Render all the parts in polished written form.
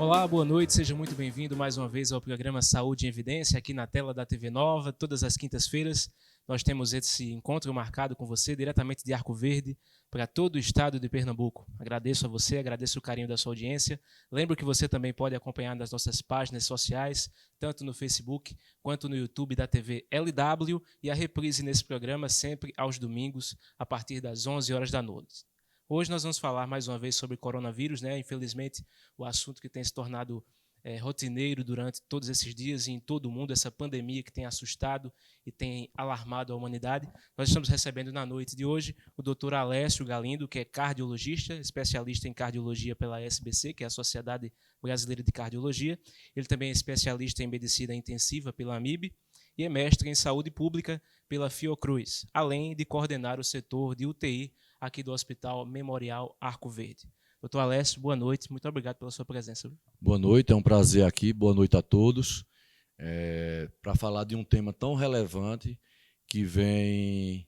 Olá, boa noite, seja muito bem-vindo mais uma vez ao programa Saúde em Evidência, aqui na tela da TV Nova. Todas as quintas-feiras nós temos esse encontro marcado com você, diretamente de Arco Verde, para todo o estado de Pernambuco. Agradeço a você, agradeço o carinho da sua audiência. Lembro que você também pode acompanhar nas nossas páginas sociais, tanto no Facebook quanto no YouTube da TV LW, e a reprise nesse programa sempre aos domingos, a partir das 11 horas da noite. Hoje nós vamos falar mais uma vez sobre coronavírus, né? Infelizmente, o assunto que tem se tornado rotineiro durante todos esses dias e em todo o mundo, essa pandemia que tem assustado e tem alarmado a humanidade. Nós estamos recebendo na noite de hoje o Dr. Alessio Galindo, que é cardiologista, especialista em cardiologia pela SBC, que é a Sociedade Brasileira de Cardiologia. Ele também é especialista em medicina intensiva pela AMIB e é mestre em saúde pública pela Fiocruz, além de coordenar o setor de UTI aqui do Hospital Memorial Arco Verde. Doutor Alessio, boa noite, muito obrigado pela sua presença. Boa noite, é um prazer aqui, boa noite a todos, para falar de um tema tão relevante que vem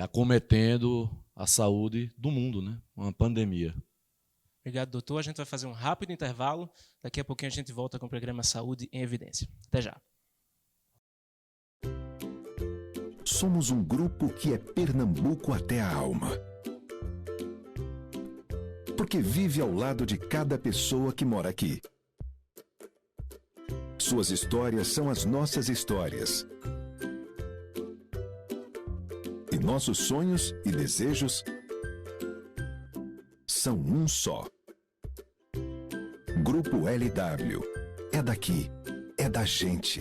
acometendo a saúde do mundo, né? Uma pandemia. Obrigado, doutor. A gente vai fazer um rápido intervalo, daqui a pouquinho a gente volta com o programa Saúde em Evidência. Até já. Somos um grupo que é Pernambuco até a alma. Porque vive ao lado de cada pessoa que mora aqui. Suas histórias são as nossas histórias. E nossos sonhos e desejos são um só. Grupo LW. É daqui. É da gente.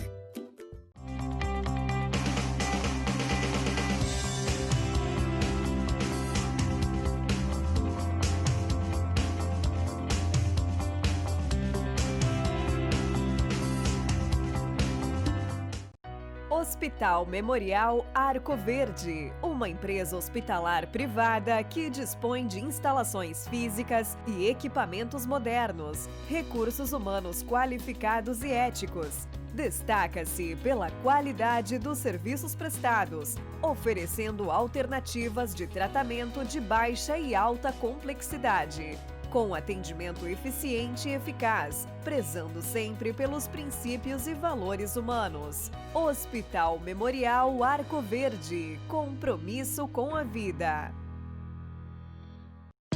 Hospital Memorial Arco Verde, uma empresa hospitalar privada que dispõe de instalações físicas e equipamentos modernos, recursos humanos qualificados e éticos. Destaca-se pela qualidade dos serviços prestados, oferecendo alternativas de tratamento de baixa e alta complexidade, com atendimento eficiente e eficaz, prezando sempre pelos princípios e valores humanos. Hospital Memorial Arco Verde, compromisso com a vida.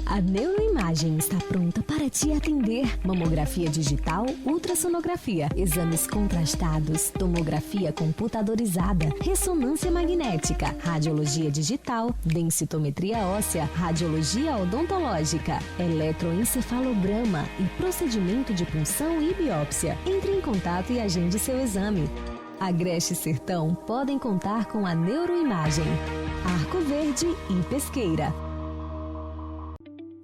A Neuroimagem está pronta para te atender. Mamografia digital, ultrassonografia, exames contrastados, tomografia computadorizada, ressonância magnética, radiologia digital, densitometria óssea, radiologia odontológica, eletroencefalograma e procedimento de punção e biópsia. Entre em contato e agende seu exame. Agreste e Sertão podem contar com a Neuroimagem. Arco Verde e Pesqueira.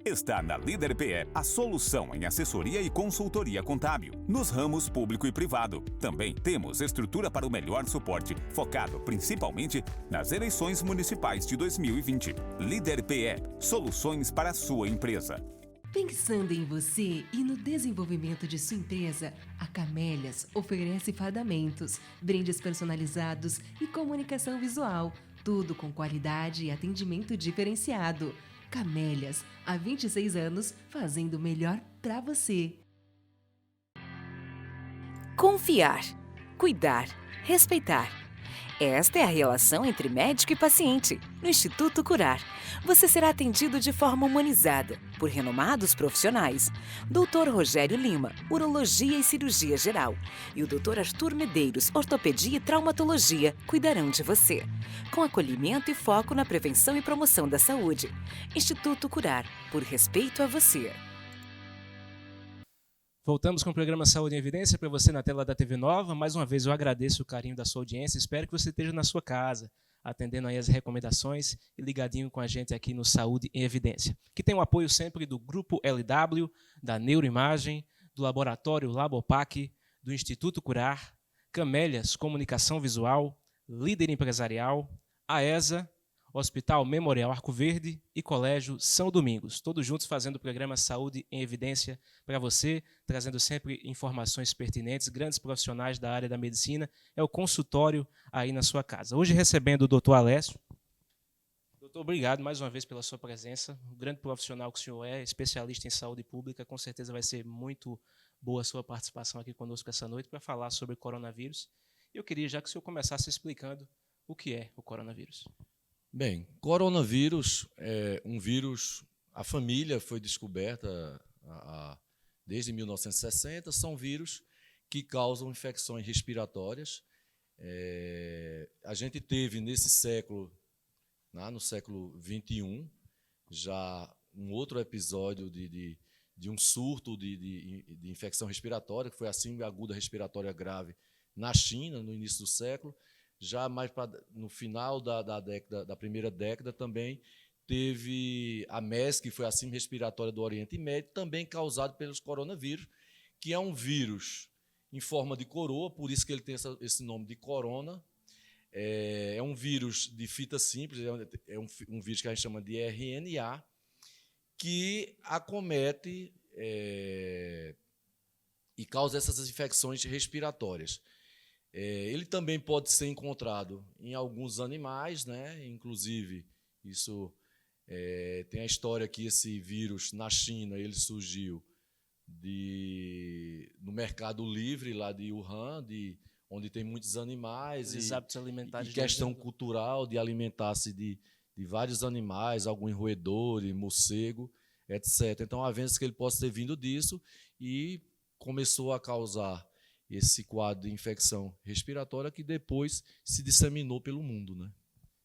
Está na Líder PE a solução em assessoria e consultoria contábil, nos ramos público e privado. Também temos estrutura para o melhor suporte, focado principalmente nas eleições municipais de 2020. Líder PE, soluções para a sua empresa. Pensando em você e no desenvolvimento de sua empresa, a Camélias oferece fardamentos, brindes personalizados e comunicação visual, tudo com qualidade e atendimento diferenciado. Camélias, há 26 anos, fazendo o melhor para você. Confiar, cuidar, respeitar. Esta é a relação entre médico e paciente. No Instituto Curar, você será atendido de forma humanizada por renomados profissionais. Dr. Rogério Lima, Urologia e Cirurgia Geral, e o Dr. Arthur Medeiros, Ortopedia e Traumatologia, cuidarão de você, com acolhimento e foco na prevenção e promoção da saúde. Instituto Curar, por respeito a você. Voltamos com o programa Saúde em Evidência para você na tela da TV Nova. Mais uma vez eu agradeço o carinho da sua audiência. Espero que você esteja na sua casa, atendendo aí as recomendações e ligadinho com a gente aqui no Saúde em Evidência, que tem o apoio sempre do Grupo LW, da Neuroimagem, do Laboratório Labopac, do Instituto Curar, Camélias Comunicação Visual, Líder Empresarial, AESA, Hospital Memorial Arco Verde e Colégio São Domingos, todos juntos fazendo o programa Saúde em Evidência para você, trazendo sempre informações pertinentes, grandes profissionais da área da medicina, é o consultório aí na sua casa. Hoje recebendo o Dr. Alessio. Doutor, obrigado mais uma vez pela sua presença. Um grande profissional que o senhor é, especialista em saúde pública. Com certeza vai ser muito boa a sua participação aqui conosco essa noite para falar sobre coronavírus. Eu queria já que o senhor começasse explicando o que é o coronavírus. Bem, coronavírus é um vírus, a família foi descoberta desde 1960, são vírus que causam infecções respiratórias. A gente teve nesse século, no século XXI, já um outro episódio de um surto de infecção respiratória, que foi a síndrome aguda respiratória grave na China, no início do século. Já mais no final da primeira década também teve a MERS, que foi a síndrome respiratória do Oriente Médio, também causado pelos coronavírus, que é um vírus em forma de coroa, por isso que ele tem esse nome de corona. É um vírus de fita simples, é um vírus que a gente chama de RNA, que acomete e causa essas infecções respiratórias. Ele também pode ser encontrado em alguns animais, né? Inclusive, isso tem a história que esse vírus, na China, ele surgiu no mercado livre, lá de Wuhan, onde tem muitos animais, Os hábitos alimentares e questão cultural de alimentar-se de vários animais, alguns roedores, morcego, etc. Então, há vezes que ele possa ter vindo disso e começou a causar esse quadro de infecção respiratória que depois se disseminou pelo mundo, né?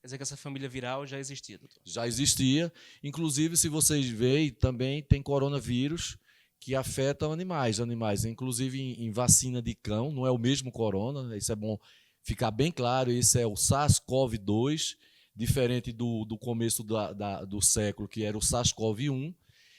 Quer dizer que essa família viral já existia, doutor? Já existia. Inclusive, se vocês veem, também tem coronavírus que afetam animais. Inclusive em vacina de cão, não é o mesmo corona, isso é bom ficar bem claro, esse é o SARS-CoV-2, diferente do começo do século, que era o SARS-CoV-1.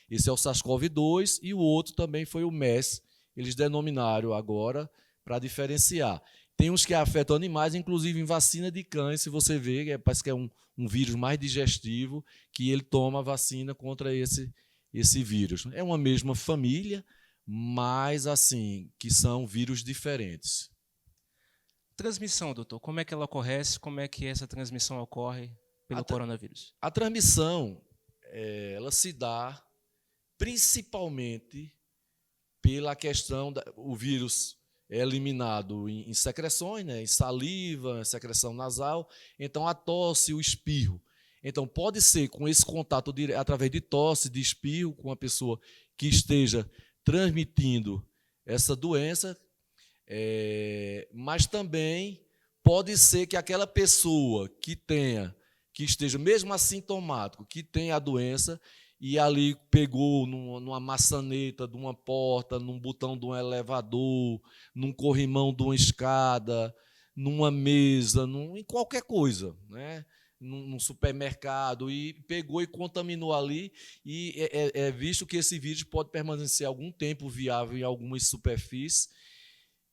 Esse é o SARS-CoV-2 e o outro também foi o MERS. Eles denominaram agora para diferenciar. Tem uns que afetam animais, inclusive em vacina de cães, se você vê, parece que é um vírus mais digestivo, que ele toma a vacina contra esse vírus. É uma mesma família, mas assim, que são vírus diferentes. Transmissão, doutor, como é que ela ocorre? Como é que essa transmissão ocorre pelo coronavírus? A transmissão, ela se dá principalmente pela questão o vírus é eliminado em secreções, né, em saliva, secreção nasal, então a tosse, o espirro. Então pode ser com esse contato através de tosse, de espirro, com uma pessoa que esteja transmitindo essa doença, mas também pode ser que aquela pessoa que esteja mesmo assintomático, que tenha a doença, e ali pegou numa maçaneta de uma porta, num botão de um elevador, num corrimão de uma escada, numa mesa, em qualquer coisa, né? Num supermercado, e pegou e contaminou ali, e é visto que esse vírus pode permanecer algum tempo viável em algumas superfícies,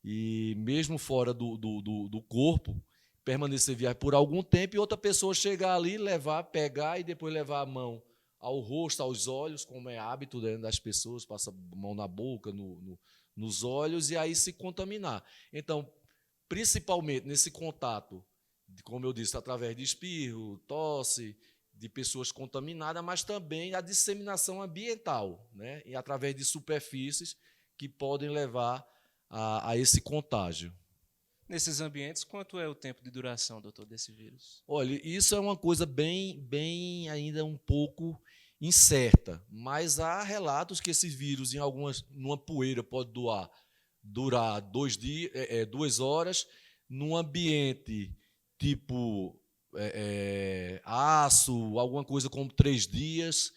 e mesmo fora do corpo, permanecer viável por algum tempo, e outra pessoa chegar ali, pegar e depois levar a mão ao rosto, aos olhos, como é hábito das pessoas, passa a mão na boca, nos olhos, e aí se contaminar. Então, principalmente nesse contato, como eu disse, através de espirro, tosse, de pessoas contaminadas, mas também a disseminação ambiental, né? E através de superfícies que podem levar a esse contágio. Nesses ambientes, quanto é o tempo de duração, doutor, desse vírus? Olha, isso é uma coisa bem ainda um pouco incerta, mas há relatos que esse vírus, numa poeira, pode durar 2 horas, num ambiente tipo aço, alguma coisa como 3 dias.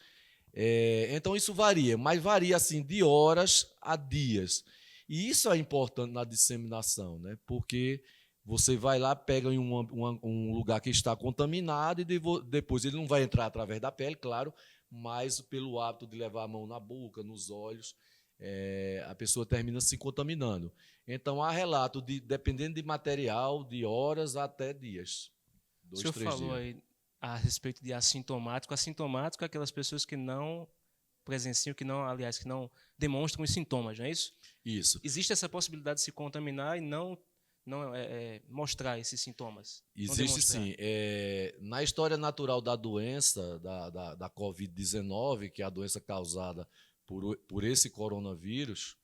Então isso varia, mas varia assim de horas a dias. E isso é importante na disseminação, né? Porque você vai lá, pega em um lugar que está contaminado e depois ele não vai entrar através da pele, claro, mas pelo hábito de levar a mão na boca, nos olhos, a pessoa termina se contaminando. Então, há relato, dependendo de material, de horas até dias. 2, 3 dias. O senhor falou aí a respeito de assintomático. Assintomático é aquelas pessoas que não presenciam, que não demonstram os sintomas, não é isso? Isso. Existe essa possibilidade de se contaminar e não não mostrar esses sintomas? Existe sim. Na história natural da doença, da Covid-19, que é a doença causada por esse coronavírus,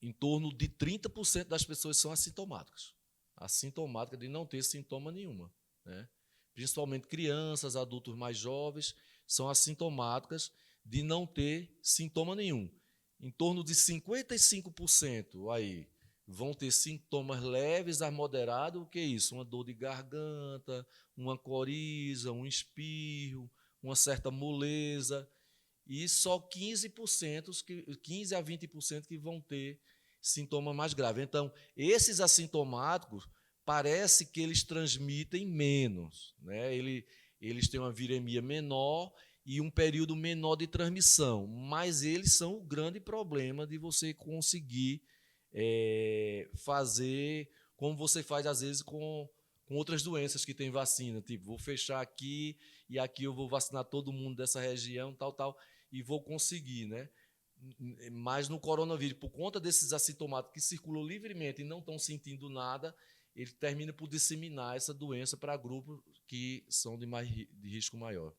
em torno de 30% das pessoas são assintomáticas. Assintomáticas de não ter sintoma nenhuma, né? Principalmente crianças, adultos mais jovens, são assintomáticas de não ter sintoma nenhum. Em torno de 55% aí vão ter sintomas leves a moderados. O que é isso? Uma dor de garganta, uma coriza, um espirro, uma certa moleza. E só 15 a 20% que vão ter sintoma mais grave. Então, esses assintomáticos, parece que eles transmitem menos, né? Eles têm uma viremia menor e um período menor de transmissão, mas eles são o grande problema de você conseguir fazer como você faz, às vezes, com outras doenças que tem vacina, tipo, vou fechar aqui e aqui eu vou vacinar todo mundo dessa região, tal, e vou conseguir, né? Mas no coronavírus, por conta desses assintomáticos que circulam livremente e não estão sentindo nada, ele termina por disseminar essa doença para grupos que são de risco maior.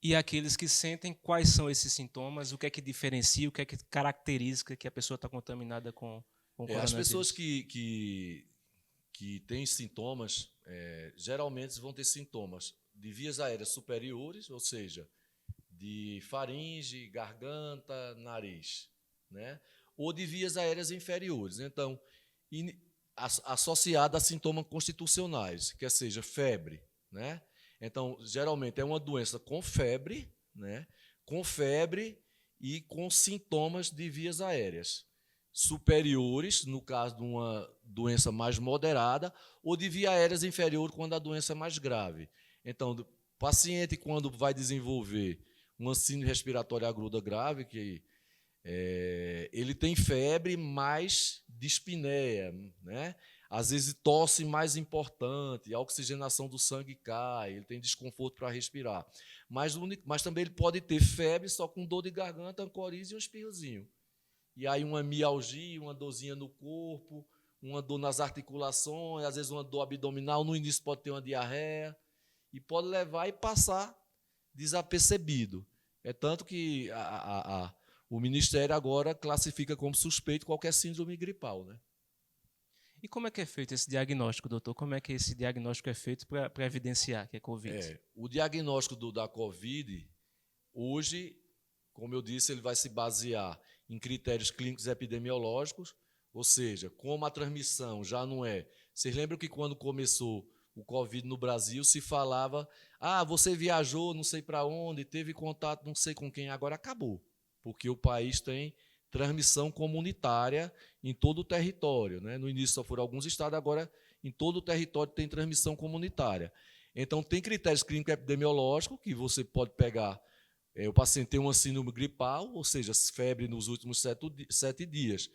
E aqueles que sentem, quais são esses sintomas? O que é que diferencia, o que é que caracteriza que a pessoa está contaminada com coronavírus? As pessoas que têm sintomas, geralmente vão ter sintomas de vias aéreas superiores, ou seja, de faringe, garganta, nariz, né? Ou de vias aéreas inferiores. Então, associada a sintomas constitucionais, que seja febre, né? Então, geralmente é uma doença com febre, né? Com febre e com sintomas de vias aéreas superiores, no caso de uma doença mais moderada, ou de via aéreas inferior, quando a doença é mais grave. Então, o paciente, quando vai desenvolver uma síndrome respiratória aguda grave, que ele tem febre mais dispneia, né? Às vezes tosse mais importante, a oxigenação do sangue cai, ele tem desconforto para respirar. Mas também ele pode ter febre só com dor de garganta, coriza e um espirrozinho. E aí uma mialgia, uma dorzinha no corpo, uma dor nas articulações, às vezes uma dor abdominal, no início pode ter uma diarreia, e pode levar e passar desapercebido. É tanto que o Ministério agora classifica como suspeito qualquer síndrome gripal, né? E como é que é feito esse diagnóstico, doutor? Como é que esse diagnóstico é feito para evidenciar que é Covid? O diagnóstico da Covid, hoje, como eu disse, ele vai se basear em critérios clínicos e epidemiológicos, ou seja, como a transmissão já não é... Vocês lembram que quando começou o Covid no Brasil, se falava, você viajou não sei para onde, teve contato não sei com quem, agora acabou, porque o país tem transmissão comunitária em todo o território, né? No início só foram alguns estados, agora em todo o território tem transmissão comunitária. Então, tem critérios clínicos epidemiológicos que você pode pegar, o paciente tem uma síndrome gripal, ou seja, febre nos últimos 7 dias,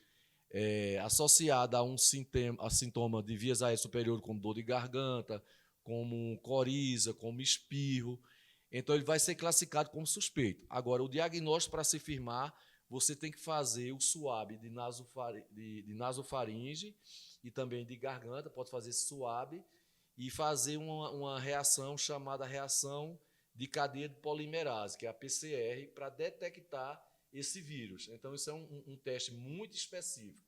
associada a um sintoma de vias aéreas superiores, como dor de garganta, como coriza, como espirro. Então, ele vai ser classificado como suspeito. Agora, o diagnóstico, para se firmar, você tem que fazer o SWAB de nasofaringe e também de garganta, pode fazer SWAB e fazer uma reação chamada reação de cadeia de polimerase, que é a PCR, para detectar esse vírus. Então, isso é um teste muito específico.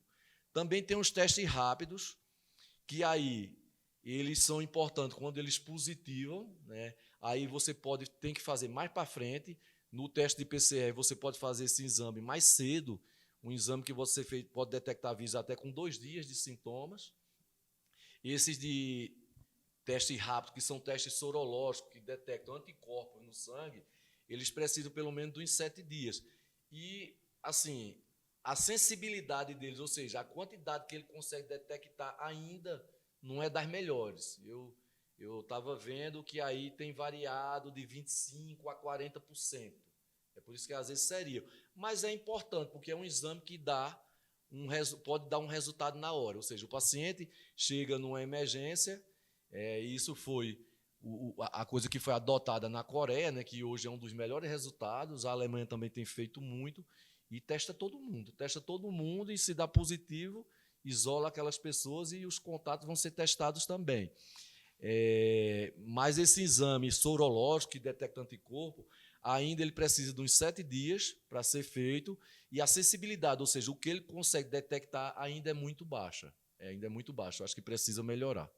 Também tem os testes rápidos, que aí eles são importantes quando eles positivam, né? Aí você tem que fazer mais para frente. No teste de PCR, você pode fazer esse exame mais cedo, um exame que você pode detectar vírus até com 2 dias de sintomas. Esses de teste rápido, que são testes sorológicos, que detectam anticorpos no sangue, eles precisam pelo menos de uns 7 dias. E, assim, a sensibilidade deles, ou seja, a quantidade que ele consegue detectar ainda não é das melhores. Eu estava vendo que aí tem variado de 25% a 40%. É por isso que às vezes seria. Mas é importante, porque é um exame que pode dar um resultado na hora. Ou seja, o paciente chega numa emergência, isso foi a coisa que foi adotada na Coreia, né, que hoje é um dos melhores resultados, a Alemanha também tem feito muito, e testa todo mundo e se dá positivo, isola aquelas pessoas e os contatos vão ser testados também. Mas esse exame sorológico que detecta anticorpo, ainda ele precisa de uns 7 dias para ser feito, e a sensibilidade, ou seja, o que ele consegue detectar ainda é muito baixa. Ainda é muito baixa, acho que precisa melhorar.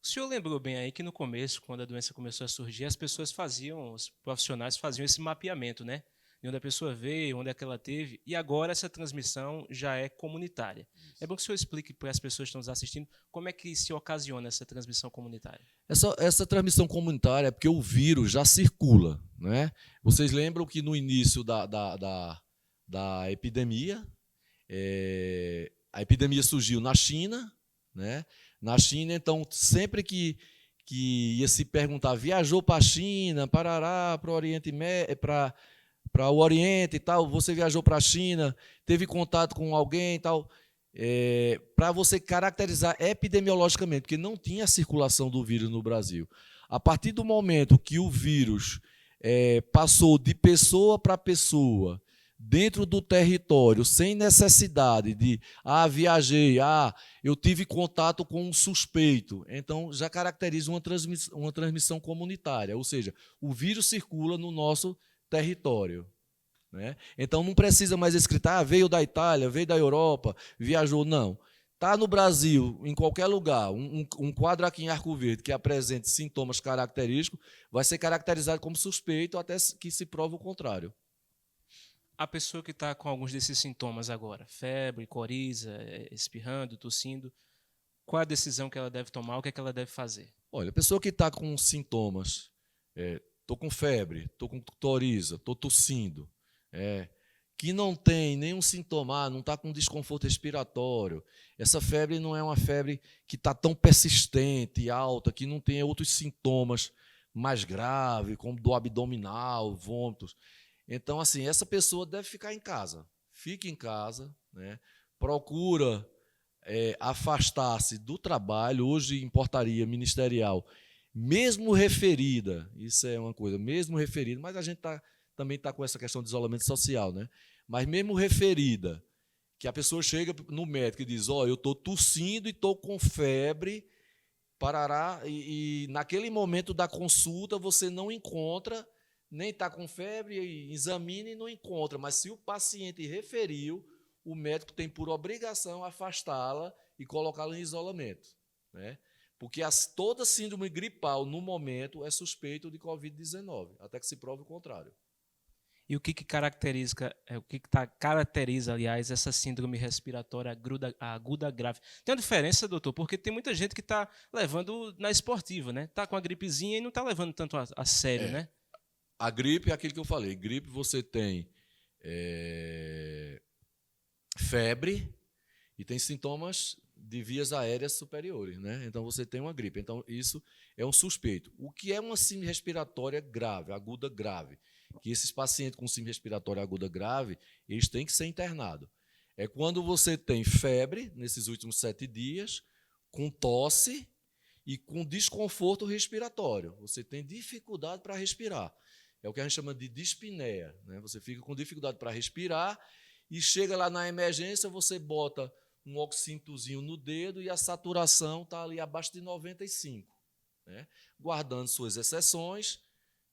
O senhor lembrou bem aí que no começo, quando a doença começou a surgir, as pessoas faziam, os profissionais faziam esse mapeamento, né? De onde a pessoa veio, onde é que ela teve, e agora essa transmissão já é comunitária. É bom que o senhor explique para as pessoas que estão nos assistindo como é que se ocasiona essa transmissão comunitária. Essa transmissão comunitária é porque o vírus já circula, né? Vocês lembram que no início da epidemia, a epidemia surgiu na China, né? Na China, então, sempre que ia se perguntar, viajou para a China, para o Oriente Médio, para o Oriente e tal, você viajou para a China, teve contato com alguém e tal, para você caracterizar epidemiologicamente, porque não tinha circulação do vírus no Brasil. A partir do momento que o vírus passou de pessoa para pessoa, dentro do território, sem necessidade de, viajei, eu tive contato com um suspeito, então já caracteriza uma transmissão comunitária, ou seja, o vírus circula no nosso território, né? Então não precisa mais escritar, veio da Itália, veio da Europa, viajou, não. Está no Brasil, em qualquer lugar, um quadro aqui em Arco Verde que apresente sintomas característicos, vai ser caracterizado como suspeito até que se prove o contrário. A pessoa que está com alguns desses sintomas agora, febre, coriza, espirrando, tossindo, qual a decisão que ela deve tomar, o que é que ela deve fazer? Olha, a pessoa que está com sintomas, estou com febre, estou com coriza, estou tossindo, que não tem nenhum sintoma, não está com desconforto respiratório, essa febre não é uma febre que está tão persistente, alta, que não tem outros sintomas mais graves, como do abdominal, vômitos. Então, assim, essa pessoa deve ficar em casa. Fique em casa, né? Procura afastar-se do trabalho, hoje em portaria ministerial, mesmo referida, isso é uma coisa, mesmo referida, mas a gente também está com essa questão de isolamento social, né? Mas mesmo referida, que a pessoa chega no médico e diz, eu estou tossindo e estou com febre, parará, e naquele momento da consulta você não encontra, nem está com febre, examina e não encontra, mas se o paciente referiu, o médico tem por obrigação afastá-la e colocá-la em isolamento, né? Porque toda síndrome gripal, no momento, é suspeito de Covid-19, até que se prove o contrário. E o que caracteriza, aliás, essa síndrome respiratória aguda grave? Tem uma diferença, doutor, porque tem muita gente que está levando na esportiva, né? Está com a gripezinha e não está levando tanto a sério, né? A gripe é aquilo que eu falei. Gripe você tem febre e tem sintomas de vias aéreas superiores, né? Então você tem uma gripe. Então isso é um suspeito. O que é uma síndrome respiratória grave, aguda grave? Que esses pacientes com síndrome respiratória aguda grave, eles têm que ser internados. É quando você tem febre nesses últimos 7 dias, com tosse e com desconforto respiratório. Você tem dificuldade para respirar. É o que a gente chama de dispneia, né? Você fica com dificuldade para respirar e chega lá na emergência, você bota um oxímetrozinho no dedo e a saturação está ali abaixo de 95, né? Guardando suas exceções,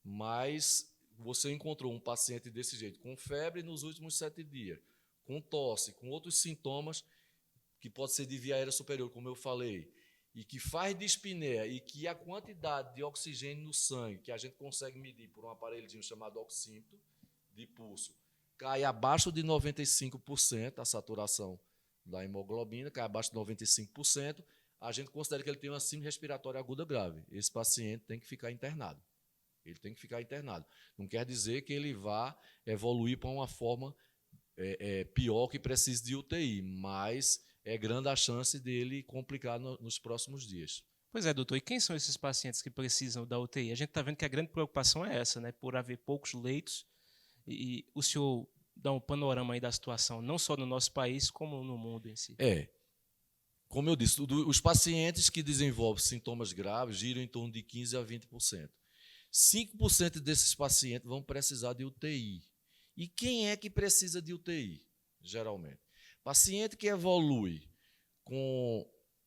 mas você encontrou um paciente desse jeito, com febre nos últimos 7 dias, com tosse, com outros sintomas, que pode ser de via aérea superior, como eu falei, e que faz dispneia, e que a quantidade de oxigênio no sangue, que a gente consegue medir por um aparelhozinho chamado oxímetro de pulso, cai abaixo de 95%, a saturação da hemoglobina, cai abaixo de 95%, a gente considera que ele tem uma síndrome respiratória aguda grave. Esse paciente tem que ficar internado. Ele tem que ficar internado. Não quer dizer que ele vá evoluir para uma forma pior que precise de UTI, mas é grande a chance dele complicar nos próximos dias. Pois é, doutor. E quem são esses pacientes que precisam da UTI? A gente está vendo que a grande preocupação é essa, né? Por haver poucos leitos. E o senhor dá um panorama aí da situação, não só no nosso país, como no mundo em si. Como eu disse, os pacientes que desenvolvem sintomas graves giram em torno de 15% a 20%. 5% desses pacientes vão precisar de UTI. E quem é que precisa de UTI, geralmente? Paciente que evolui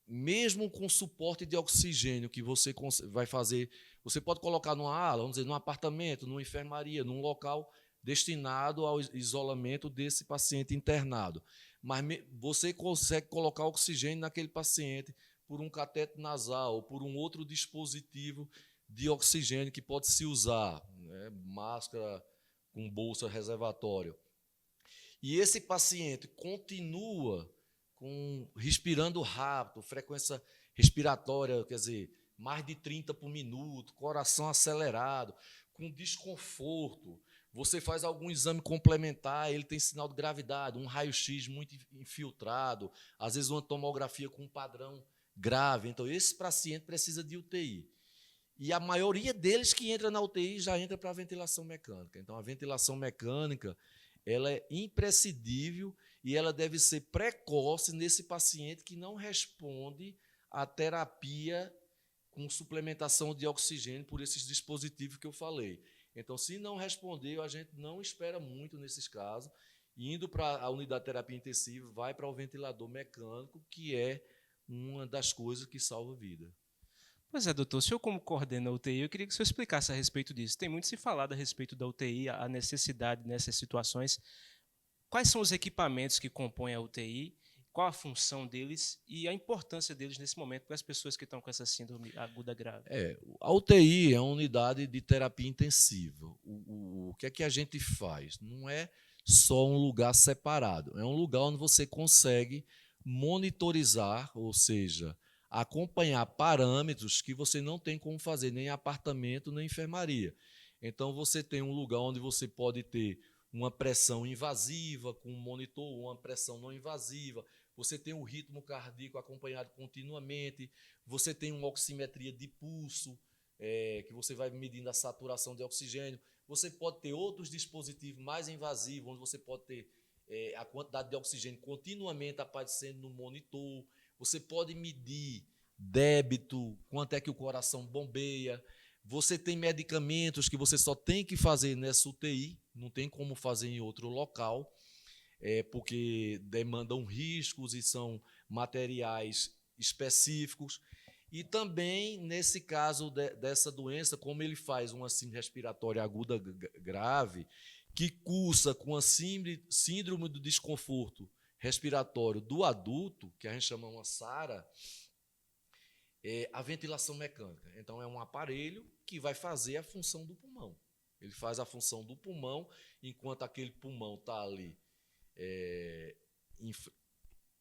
mesmo com suporte de oxigênio que você vai fazer, você pode colocar numa ala, vamos dizer, num apartamento, numa enfermaria, num local destinado ao isolamento desse paciente internado. Mas você consegue colocar oxigênio naquele paciente por um cateter nasal ou por um outro dispositivo de oxigênio que pode se usar, né? Máscara com bolsa reservatório. E esse paciente continua respirando rápido, frequência respiratória, quer dizer, mais de 30 por minuto, coração acelerado, com desconforto. Você faz algum exame complementar, ele tem sinal de gravidade, um raio-x muito infiltrado, às vezes uma tomografia com um padrão grave. Então, esse paciente precisa de UTI. E a maioria deles que entra na UTI já entra para a ventilação mecânica. Então, a ventilação mecânica ela é imprescindível e ela deve ser precoce nesse paciente que não responde à terapia com suplementação de oxigênio por esses dispositivos que eu falei. Então, se não responder, a gente não espera muito nesses casos. Indo para a unidade de terapia intensiva, vai para o ventilador mecânico, que é uma das coisas que salva a vida. Pois é, doutor, o senhor como coordena a UTI, eu queria que o senhor explicasse a respeito disso. Tem muito se falado a respeito da UTI, a necessidade nessas situações. Quais são os equipamentos que compõem a UTI, qual a função deles e a importância deles nesse momento para as pessoas que estão com essa síndrome aguda grave? A UTI é uma unidade de terapia intensiva. O que é que a gente faz? Não é só um lugar separado, é um lugar onde você consegue monitorizar, ou seja, acompanhar parâmetros que você não tem como fazer nem em apartamento, nem em enfermaria. Então, você tem um lugar onde você pode ter uma pressão invasiva com um monitor, uma pressão não invasiva, você tem um ritmo cardíaco acompanhado continuamente, você tem uma oximetria de pulso, que você vai medindo a saturação de oxigênio, você pode ter outros dispositivos mais invasivos, onde você pode ter a quantidade de oxigênio continuamente aparecendo no monitor, você pode medir débito, quanto é que o coração bombeia. Você tem medicamentos que você só tem que fazer nessa UTI, não tem como fazer em outro local, porque demandam riscos e são materiais específicos. E também, nesse caso dessa doença, como ele faz uma síndrome respiratória aguda grave, que cursa com a síndrome do desconforto respiratório do adulto, que a gente chama uma SARA, a ventilação mecânica. Então, é um aparelho que vai fazer a função do pulmão. Ele faz a função do pulmão, enquanto aquele pulmão está ali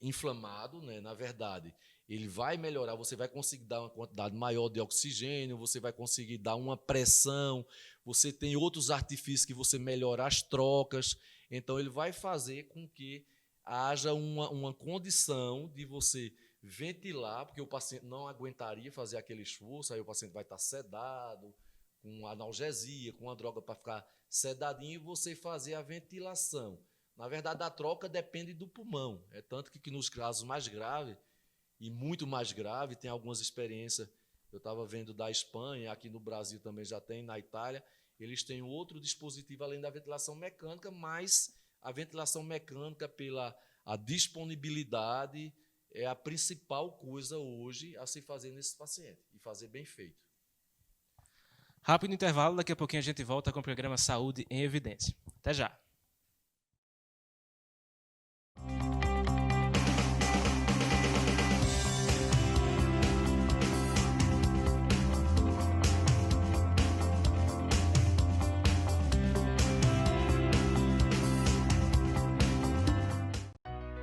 inflamado, né? Na verdade, ele vai melhorar, você vai conseguir dar uma quantidade maior de oxigênio, você vai conseguir dar uma pressão, você tem outros artifícios que você melhora as trocas. Então, ele vai fazer com que haja uma condição de você ventilar, porque o paciente não aguentaria fazer aquele esforço, aí o paciente vai estar sedado, com analgesia, com uma droga para ficar sedadinho, e você fazer a ventilação. Na verdade, a troca depende do pulmão. É tanto que nos casos mais graves, e muito mais grave, tem algumas experiências, eu estava vendo da Espanha, aqui no Brasil também já tem, na Itália, eles têm outro dispositivo além da ventilação mecânica, mas a ventilação mecânica, pela a disponibilidade, é a principal coisa hoje a se fazer nesse paciente, e fazer bem feito. Rápido intervalo, daqui a pouquinho a gente volta com o programa Saúde em Evidência. Até já!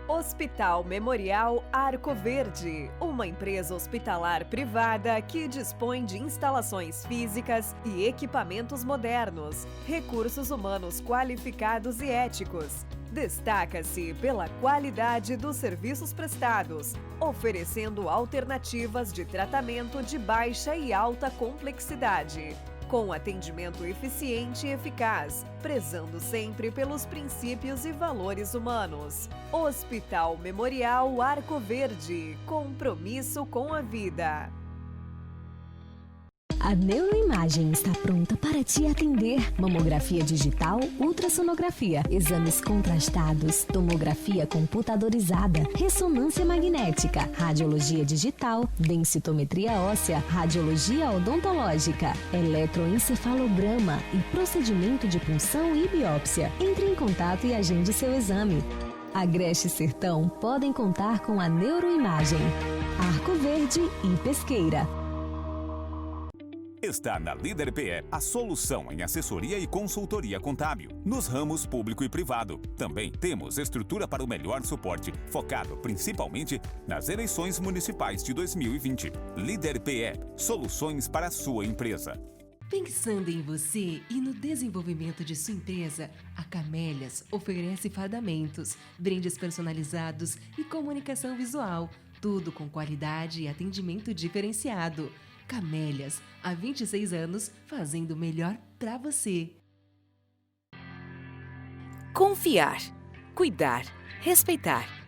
Hospital Memorial Arco Verde, uma empresa hospitalar privada que dispõe de instalações físicas e equipamentos modernos, recursos humanos qualificados e éticos. Destaca-se pela qualidade dos serviços prestados, oferecendo alternativas de tratamento de baixa e alta complexidade, com atendimento eficiente e eficaz, prezando sempre pelos princípios e valores humanos. Hospital Memorial Arco Verde, compromisso com a vida. A Neuroimagem está pronta para te atender. Mamografia digital, ultrassonografia, exames contrastados, tomografia computadorizada, ressonância magnética, radiologia digital, densitometria óssea, radiologia odontológica, eletroencefalograma e procedimento de punção e biópsia. Entre em contato e agende seu exame. Agreste e Sertão podem contar com a Neuroimagem. Arco Verde e Pesqueira. Está na Líder PE a solução em assessoria e consultoria contábil, nos ramos público e privado. Também temos estrutura para o melhor suporte, focado principalmente nas eleições municipais de 2020. Líder PE, soluções para a sua empresa. Pensando em você e no desenvolvimento de sua empresa, a Camélias oferece fardamentos, brindes personalizados e comunicação visual, tudo com qualidade e atendimento diferenciado. Camélias, há 26 anos, fazendo o melhor para você. Confiar, cuidar, respeitar.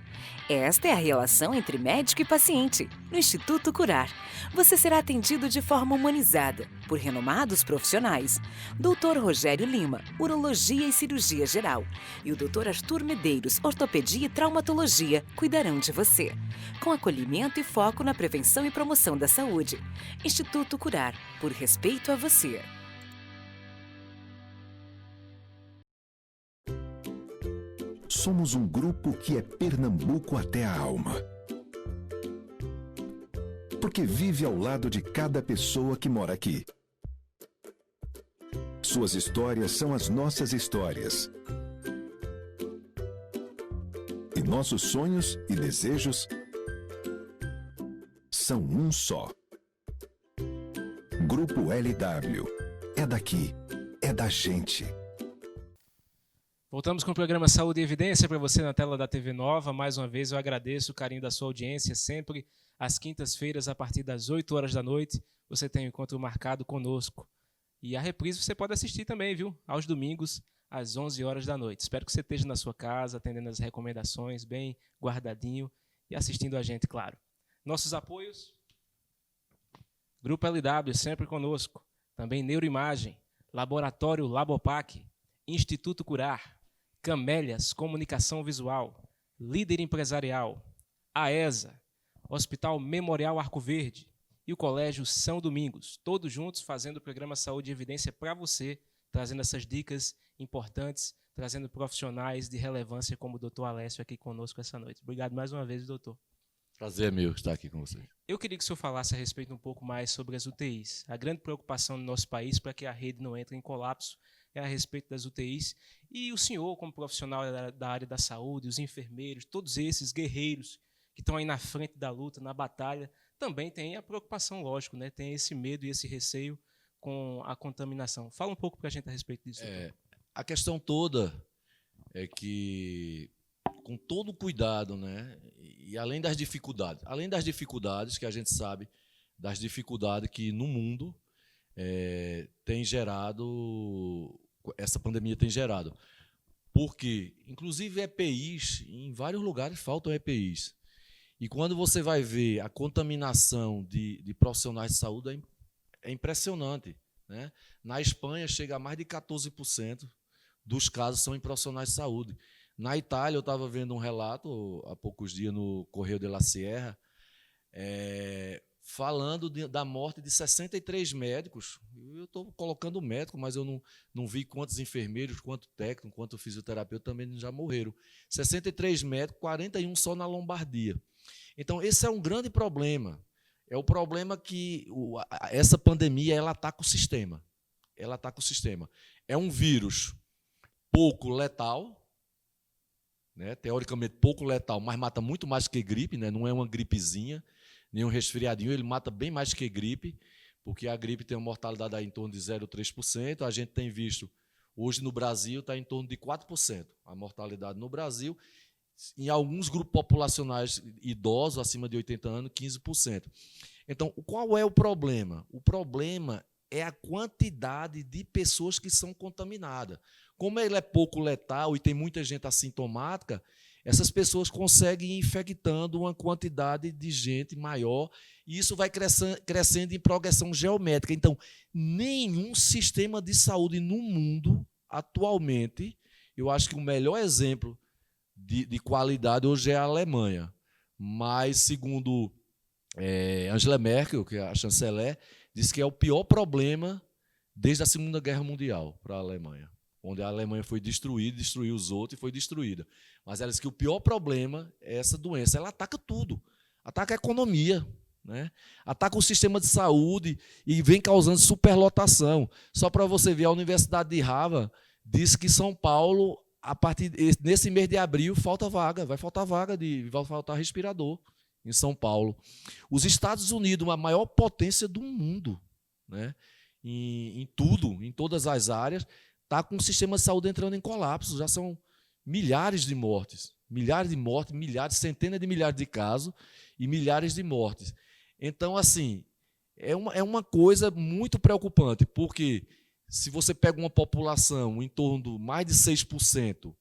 Esta é a relação entre médico e paciente. No Instituto Curar, você será atendido de forma humanizada por renomados profissionais. Dr. Rogério Lima, Urologia e Cirurgia Geral, e o Dr. Arthur Medeiros, Ortopedia e Traumatologia, cuidarão de você, com acolhimento e foco na prevenção e promoção da saúde. Instituto Curar, por respeito a você. Somos um grupo que é Pernambuco até a alma. Porque vive ao lado de cada pessoa que mora aqui. Suas histórias são as nossas histórias. E nossos sonhos e desejos são um só. Grupo LW. É daqui. É da gente. Voltamos com o programa Saúde e Evidência para você na tela da TV Nova. Mais uma vez eu agradeço o carinho da sua audiência. Sempre às quintas-feiras, a partir das 8 horas da noite, você tem um encontro marcado conosco. E a reprise você pode assistir também, viu? Aos domingos, às 11 horas da noite. Espero que você esteja na sua casa, atendendo as recomendações, bem guardadinho e assistindo a gente, claro. Nossos apoios: Grupo LW, sempre conosco. Também Neuroimagem, Laboratório Labopac, Instituto Curar, Camélias Comunicação Visual, Líder Empresarial, AESA, Hospital Memorial Arco Verde e o Colégio São Domingos, todos juntos fazendo o programa Saúde e Evidência para você, trazendo essas dicas importantes, trazendo profissionais de relevância como o Dr. Alessio aqui conosco essa noite. Obrigado mais uma vez, doutor. Prazer é meu estar aqui com você. Eu queria que o senhor falasse a respeito um pouco mais sobre as UTIs. A grande preocupação no nosso país para que a rede não entre em colapso é a respeito das UTIs. E o senhor, como profissional da área da saúde, os enfermeiros, todos esses guerreiros que estão aí na frente da luta, na batalha, também tem a preocupação, lógico, né? Tem esse medo e esse receio com a contaminação. Fala um pouco para a gente a respeito disso. A questão toda é que, com todo o cuidado, né? E além das dificuldades que a gente sabe, das dificuldades que no mundo tem gerado, essa pandemia tem gerado. Porque, inclusive, EPIs, em vários lugares faltam EPIs. E quando você vai ver a contaminação de profissionais de saúde, é impressionante, né? Na Espanha, chega a mais de 14% dos casos são em profissionais de saúde. Na Itália, eu estava vendo um relato há poucos dias no Correio della Sierra, falando da morte de 63 médicos. Eu estou colocando médico, mas eu não vi quantos enfermeiros, quanto técnico, quanto fisioterapeuta também já morreram. 63 médicos, 41 só na Lombardia. Então, esse é um grande problema. É o problema que essa pandemia ela ataca o sistema. Ela ataca o sistema. É um vírus pouco letal, né? Teoricamente pouco letal, mas mata muito mais que gripe, né? Não é uma gripezinha, nem um resfriadinho, ele mata bem mais que gripe, porque a gripe tem uma mortalidade aí em torno de 0,3%. A gente tem visto, hoje no Brasil, está em torno de 4% a mortalidade no Brasil. Em alguns grupos populacionais idosos, acima de 80 anos, 15%. Então, qual é o problema? O problema é a quantidade de pessoas que são contaminadas. Como ele é pouco letal e tem muita gente assintomática, essas pessoas conseguem ir infectando uma quantidade de gente maior, e isso vai crescendo em progressão geométrica. Então, nenhum sistema de saúde no mundo, atualmente, eu acho que o melhor exemplo de qualidade hoje é a Alemanha. Mas, segundo Angela Merkel, que é a chanceler, diz que é o pior problema desde a Segunda Guerra Mundial para a Alemanha, onde a Alemanha foi destruída, destruiu os outros e foi destruída. Mas ela diz que o pior problema é essa doença. Ela ataca tudo. Ataca a economia, né? Ataca o sistema de saúde e vem causando superlotação. Só para você ver, a Universidade de Harvard diz que São Paulo, nesse mês de abril, falta vaga, vai faltar respirador em São Paulo. Os Estados Unidos, a maior potência do mundo, né? Em tudo, em todas as áreas, está com o sistema de saúde entrando em colapso. Já são milhares de mortes, centenas de milhares de casos e milhares de mortes. Então, assim, é uma coisa muito preocupante, porque se você pega uma população em torno de mais de 6%,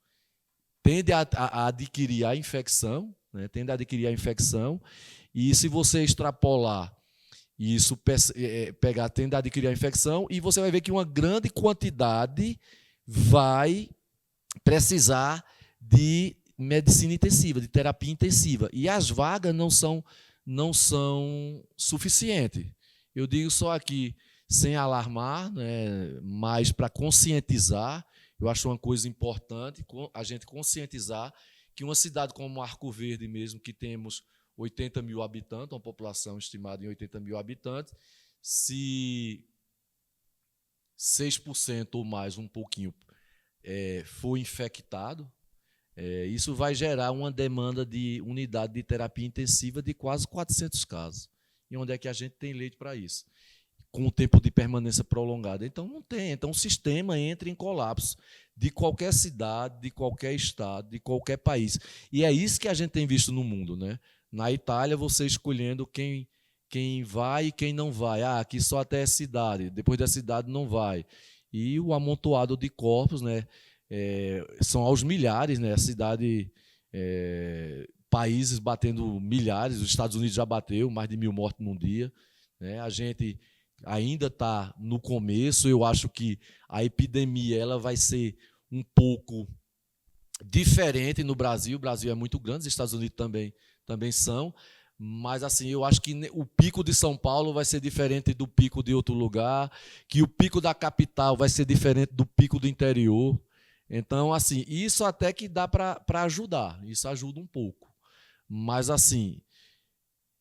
tende a adquirir a infecção, né? E se você extrapolar isso, tende a adquirir a infecção, e você vai ver que uma grande quantidade vai precisar de medicina intensiva, de terapia intensiva, e as vagas não são suficientes. Eu digo só aqui, sem alarmar, né, mas para conscientizar, eu acho uma coisa importante a gente conscientizar que uma cidade como Arco Verde mesmo, que temos 80 mil habitantes, uma população estimada em 80 mil habitantes, se 6% ou mais, um pouquinho, for infectado, isso vai gerar uma demanda de unidade de terapia intensiva de quase 400 casos. E onde é que a gente tem leite para isso? Com o tempo de permanência prolongada. Então, não tem. Então, o sistema entra em colapso de qualquer cidade, de qualquer estado, de qualquer país. E é isso que a gente tem visto no mundo, né? Na Itália, você escolhendo quem vai e quem não vai. Aqui só até a cidade, depois da cidade não vai. E o amontoado de corpos, né, são aos milhares, né? A cidade, países batendo milhares, os Estados Unidos já bateu mais de 1.000 mortes num dia, né? A gente ainda está no começo. Eu acho que a epidemia ela vai ser um pouco diferente no Brasil. O Brasil é muito grande, os Estados Unidos também são, mas assim, eu acho que o pico de São Paulo vai ser diferente do pico de outro lugar, que o pico da capital vai ser diferente do pico do interior. Então, assim, isso até que dá para ajudar, isso ajuda um pouco. Mas, assim,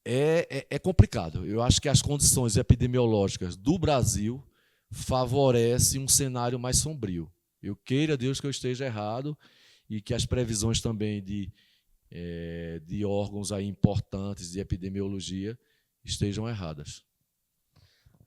é complicado. Eu acho que as condições epidemiológicas do Brasil favorecem um cenário mais sombrio. Eu queira Deus que eu esteja errado e que as previsões também de órgãos aí importantes de epidemiologia estejam erradas.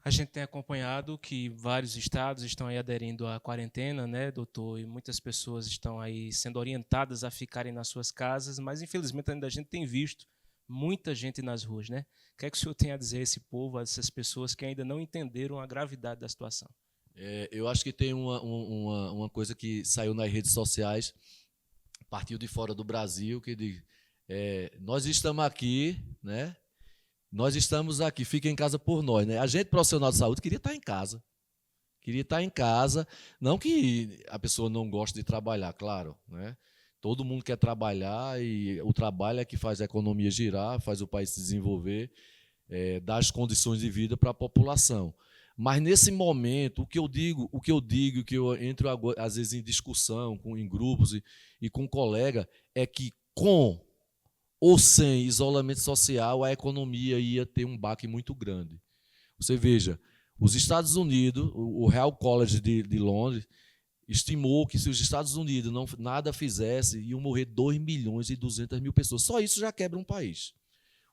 A gente tem acompanhado que vários estados estão aí aderindo à quarentena, né, doutor? E muitas pessoas estão aí sendo orientadas a ficarem nas suas casas, mas infelizmente ainda a gente tem visto muita gente nas ruas, né? O que é que o senhor tem a dizer a esse povo, a essas pessoas que ainda não entenderam a gravidade da situação? Eu acho que tem uma coisa que saiu nas redes sociais, partiu de fora do Brasil, que diz, nós estamos aqui, né? Nós estamos aqui, fica em casa por nós, né? A gente, profissional de saúde, queria estar em casa, não que a pessoa não goste de trabalhar, claro, né? Todo mundo quer trabalhar e o trabalho é que faz a economia girar, faz o país se desenvolver, dá as condições de vida para a população. Mas nesse momento, o que eu entro às vezes em discussão em grupos e com colega, é que com ou sem isolamento social, a economia ia ter um baque muito grande. Você veja, os Estados Unidos, o Real College de Londres, estimou que se os Estados Unidos nada fizesse, iam morrer 2.200.000 pessoas. Só isso já quebra um país.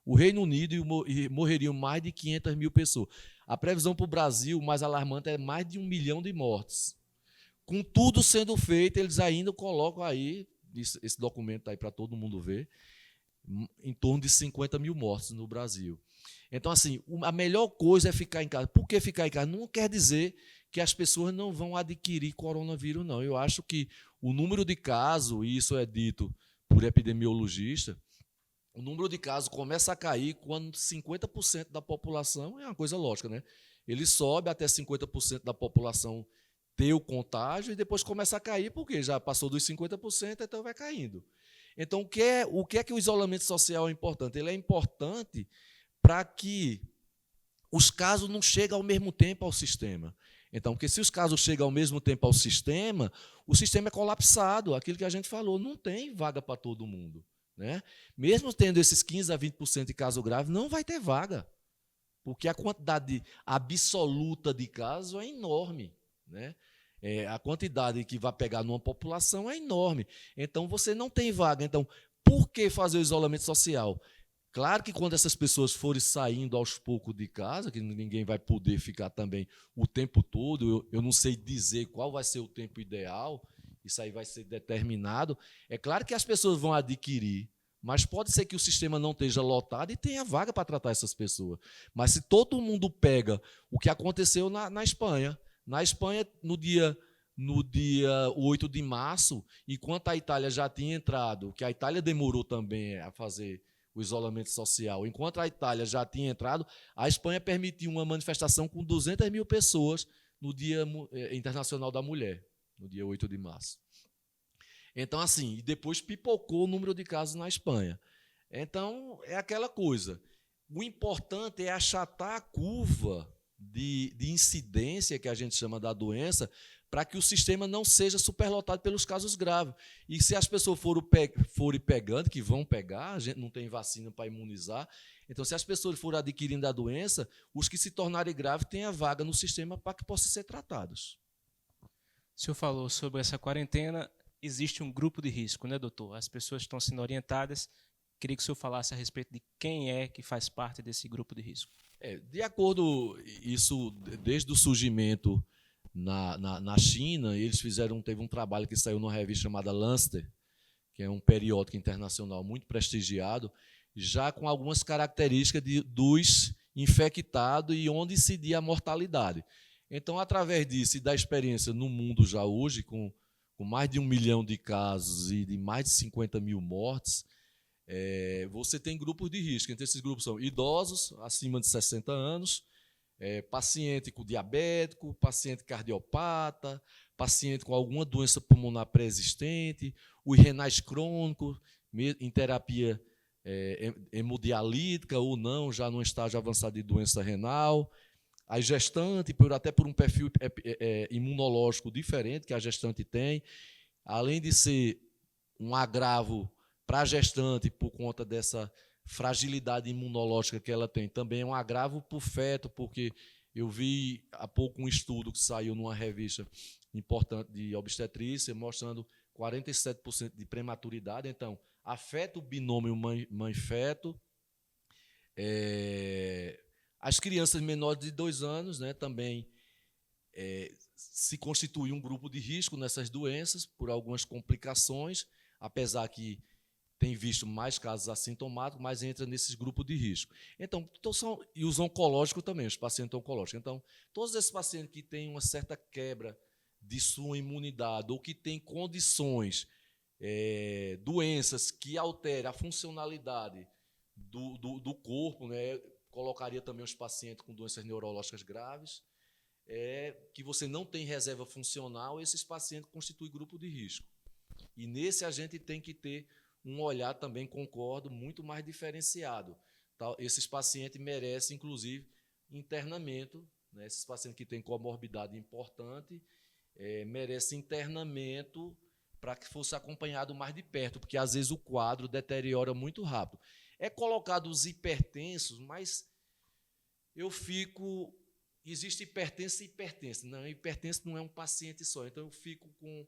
O Reino Unido morreriam mais de 500.000 pessoas. A previsão para o Brasil, mais alarmante, é mais de 1 milhão de mortes. Com tudo sendo feito, eles ainda colocam aí, esse documento está aí para todo mundo ver, em torno de 50.000 mortes no Brasil. Então, assim, a melhor coisa é ficar em casa. Por que ficar em casa? Não quer dizer que as pessoas não vão adquirir coronavírus, não. Eu acho que o número de casos, e isso é dito por epidemiologista, o número de casos começa a cair quando 50% da população, é uma coisa lógica, né? Ele sobe até 50% da população ter o contágio e depois começa a cair, porque já passou dos 50%, então vai caindo. Então, o que é que o isolamento social é importante? Ele é importante para que os casos não cheguem ao mesmo tempo ao sistema. Então, porque se os casos chegam ao mesmo tempo ao sistema, o sistema é colapsado, aquilo que a gente falou, não tem vaga para todo mundo, né? Mesmo tendo esses 15% a 20% de casos graves, não vai ter vaga, porque a quantidade absoluta de casos é enorme, né? A quantidade que vai pegar numa população é enorme. Então, você não tem vaga. Então, por que fazer o isolamento social? Claro que quando essas pessoas forem saindo aos poucos de casa, que ninguém vai poder ficar também o tempo todo, eu não sei dizer qual vai ser o tempo ideal, isso aí vai ser determinado. É claro que as pessoas vão adquirir, mas pode ser que o sistema não esteja lotado e tenha vaga para tratar essas pessoas. Mas se todo mundo pega o que aconteceu na Espanha, no dia 8 de março, enquanto a Itália já tinha entrado, que a Itália demorou também a fazer o isolamento social, enquanto a Itália já tinha entrado, a Espanha permitiu uma manifestação com 200 mil pessoas no Dia Internacional da Mulher, no dia 8 de março. Então, assim, depois pipocou o número de casos na Espanha. Então, é aquela coisa. O importante é achatar a curva de incidência, que a gente chama da doença, para que o sistema não seja superlotado pelos casos graves. E se as pessoas forem pegando, que vão pegar, a gente não tem vacina para imunizar, então, se as pessoas forem adquirindo a doença, os que se tornarem graves têm a vaga no sistema para que possam ser tratados. O senhor falou sobre essa quarentena, existe um grupo de risco, né, doutor? As pessoas estão sendo orientadas. Queria que o senhor falasse a respeito de quem é que faz parte desse grupo de risco. De acordo, isso desde o surgimento na China, eles teve um trabalho que saiu numa revista chamada Lancet, que é um periódico internacional muito prestigiado, já com algumas características dos infectados e onde incidia a mortalidade. Então, através disso e da experiência no mundo já hoje, com mais de 1 milhão de casos e de mais de 50 mil mortes, você tem grupos de risco. Entre esses grupos são idosos, acima de 60 anos, paciente com diabético, paciente cardiopata, paciente com alguma doença pulmonar pré-existente, os renais crônicos, em terapia hemodialítica ou não, já num estágio avançado de doença renal, a gestante, até por um perfil imunológico diferente que a gestante tem, além de ser um agravo para a gestante, por conta dessa fragilidade imunológica que ela tem, também é um agravo para o feto, porque eu vi há pouco um estudo que saiu numa revista importante de obstetrícia, mostrando 47% de prematuridade. Então, afeta o binômio mãe-feto. As crianças menores de 2 anos, né, também se constitui um grupo de risco nessas doenças, por algumas complicações, apesar que tem visto mais casos assintomáticos, mas entra nesses grupos de risco. Então, e os oncológicos também, os pacientes oncológicos. Então, todos esses pacientes que têm uma certa quebra de sua imunidade ou que têm condições, doenças que alteram a funcionalidade do corpo, né, colocaria também os pacientes com doenças neurológicas graves, que você não tem reserva funcional, esses pacientes constituem grupo de risco. E nesse a gente tem que ter um olhar também, concordo, muito mais diferenciado. Esses pacientes merecem, inclusive, internamento, né? Esses pacientes que têm comorbidade importante merecem internamento para que fosse acompanhado mais de perto, porque às vezes o quadro deteriora muito rápido. É colocado os hipertensos, mas eu fico... Existe hipertenso e hipertenso. Não, hipertenso não é um paciente só, então eu fico com...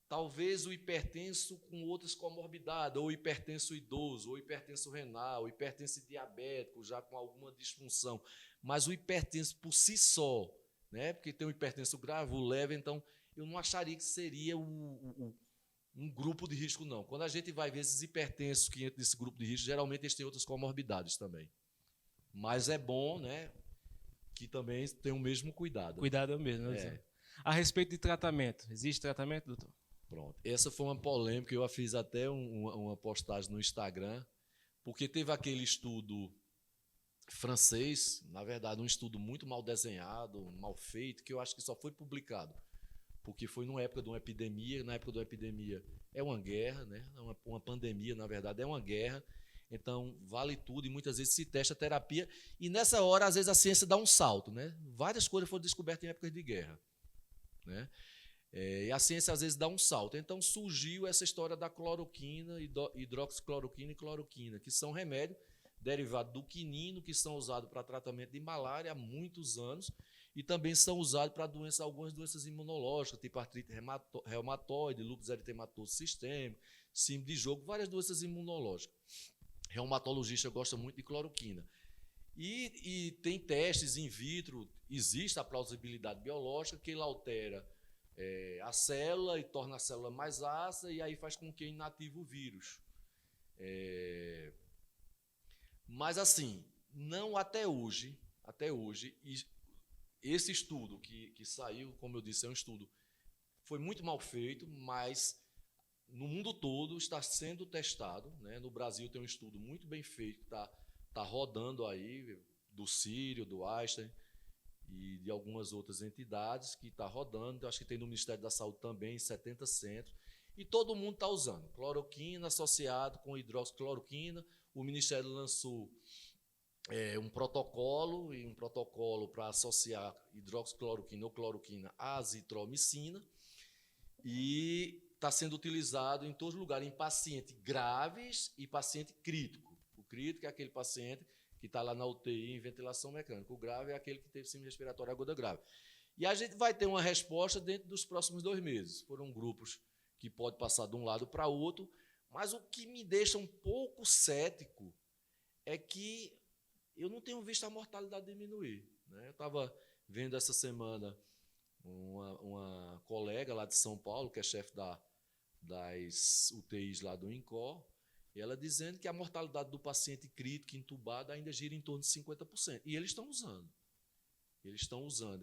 Talvez o hipertenso com outras comorbidades, ou hipertenso idoso, ou hipertenso renal, ou hipertenso diabético, já com alguma disfunção. Mas o hipertenso por si só, né, porque tem o hipertenso grave, o leve, então eu não acharia que seria um grupo de risco, não. Quando a gente vai ver esses hipertensos que entram nesse grupo de risco, geralmente eles têm outras comorbidades também. Mas é bom, né, que também tenham o mesmo cuidado. Cuidado é o mesmo, né, doutor? A respeito de tratamento, existe tratamento, doutor? Pronto. Essa foi uma polêmica, eu fiz até uma postagem no Instagram, porque teve aquele estudo francês, na verdade, um estudo muito mal desenhado, mal feito, que eu acho que só foi publicado, porque foi numa época de uma epidemia, na época de uma epidemia é uma guerra, né? Uma pandemia, na verdade, é uma guerra, então vale tudo e muitas vezes se testa terapia, e nessa hora, às vezes, a ciência dá um salto, né? Várias coisas foram descobertas em épocas de guerra, né? E a ciência, às vezes, dá um salto. Então, surgiu essa história da cloroquina, hidroxicloroquina e cloroquina, que são remédios derivados do quinino, que são usados para tratamento de malária há muitos anos, e também são usados para algumas doenças imunológicas, tipo artrite reumatoide, lúpus eritematoso sistêmico, síndrome de Jogo, várias doenças imunológicas. Reumatologista gosta muito de cloroquina. E tem testes in vitro, existe a plausibilidade biológica que ele altera a célula e torna a célula mais ácida e aí faz com que inative o vírus. Mas assim, não até hoje, esse estudo que saiu, como eu disse, é um estudo, foi muito mal feito, mas no mundo todo está sendo testado, né? No Brasil tem um estudo muito bem feito, está rodando aí, do Sírio, do Einstein, e de algumas outras entidades que está rodando, acho que tem no Ministério da Saúde também, 70 centros, e todo mundo está usando. Cloroquina associado com hidroxicloroquina, o Ministério lançou um protocolo para associar hidroxicloroquina ou cloroquina à azitromicina, e está sendo utilizado em todos os lugares, em pacientes graves e paciente crítico. O crítico é aquele paciente que está lá na UTI em ventilação mecânica. O grave é aquele que teve síndrome respiratória aguda grave. E a gente vai ter uma resposta dentro dos próximos 2 meses. Foram grupos que podem passar de um lado para o outro, mas o que me deixa um pouco cético é que eu não tenho visto a mortalidade diminuir, né? Eu estava vendo essa semana uma colega lá de São Paulo, que é chefe das UTIs lá do INCOR, e ela dizendo que a mortalidade do paciente crítico entubado ainda gira em torno de 50%. E eles estão usando.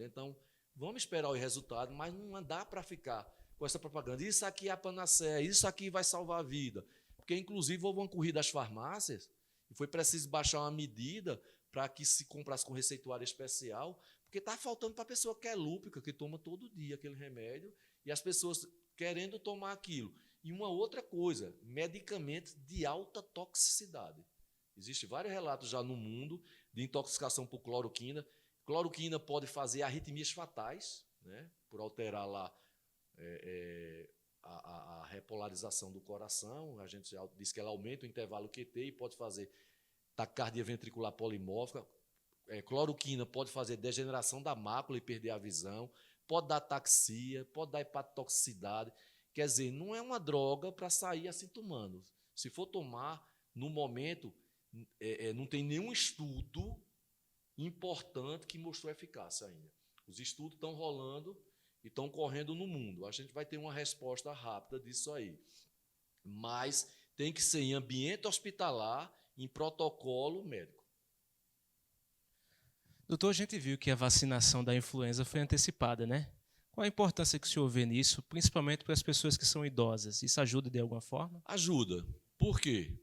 Então, vamos esperar o resultado, mas não dá para ficar com essa propaganda. Isso aqui é a panaceia, isso aqui vai salvar a vida. Porque, inclusive, houve uma corrida às farmácias e foi preciso baixar uma medida para que se comprasse com receituário especial, porque está faltando para a pessoa que é lúpica, que toma todo dia aquele remédio, e as pessoas querendo tomar aquilo. E uma outra coisa, medicamentos de alta toxicidade. Existem vários relatos já no mundo de intoxicação por cloroquina. Cloroquina pode fazer arritmias fatais, né, por alterar lá a repolarização do coração. A gente já diz que ela aumenta o intervalo QT e pode fazer taquicardia ventricular polimórfica. Cloroquina pode fazer degeneração da mácula e perder a visão, pode dar ataxia, pode dar hepatotoxicidade. Quer dizer, não é uma droga para sair assim tomando. Se for tomar, no momento, não tem nenhum estudo importante que mostrou eficácia ainda. Os estudos estão rolando e estão correndo no mundo. A gente vai ter uma resposta rápida disso aí. Mas tem que ser em ambiente hospitalar, em protocolo médico. Doutor, a gente viu que a vacinação da influenza foi antecipada, né? Qual a importância que o senhor vê nisso, principalmente para as pessoas que são idosas? Isso ajuda de alguma forma? Ajuda. Por quê?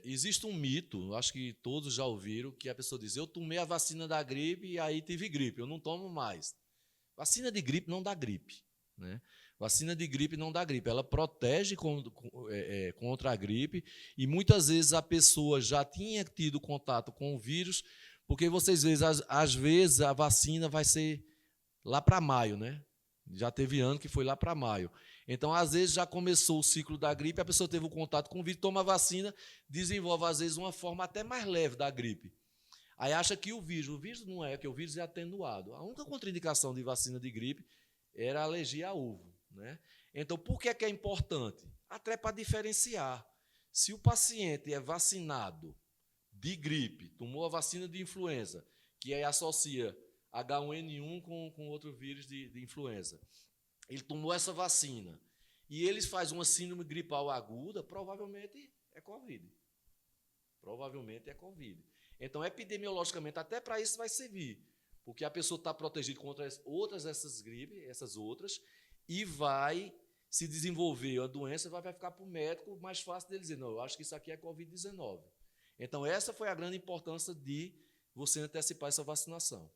Existe um mito, acho que todos já ouviram, que a pessoa diz, eu tomei a vacina da gripe e aí tive gripe, eu não tomo mais. Vacina de gripe não dá gripe, né? Vacina de gripe não dá gripe, ela protege contra a gripe e muitas vezes a pessoa já tinha tido contato com o vírus, porque vocês veem, às vezes a vacina vai ser lá para maio, né? Já teve ano que foi lá para maio. Então, às vezes, já começou o ciclo da gripe, a pessoa teve o contato com o vírus, toma a vacina, desenvolve, às vezes, uma forma até mais leve da gripe. Aí acha que o vírus não é, que o vírus é atenuado. A única contraindicação de vacina de gripe era a alergia a ovo, né? Então, por que é importante? Até para diferenciar. Se o paciente é vacinado de gripe, tomou a vacina de influenza, que aí associa H1N1 com outro vírus de influenza. Ele tomou essa vacina e ele faz uma síndrome gripal aguda, provavelmente é Covid. Então, epidemiologicamente, até para isso vai servir, porque a pessoa está protegida contra essas gripes, essas outras, e vai se desenvolver a doença, vai ficar para o médico mais fácil dele dizer, não, eu acho que isso aqui é Covid-19. Então, essa foi a grande importância de você antecipar essa vacinação.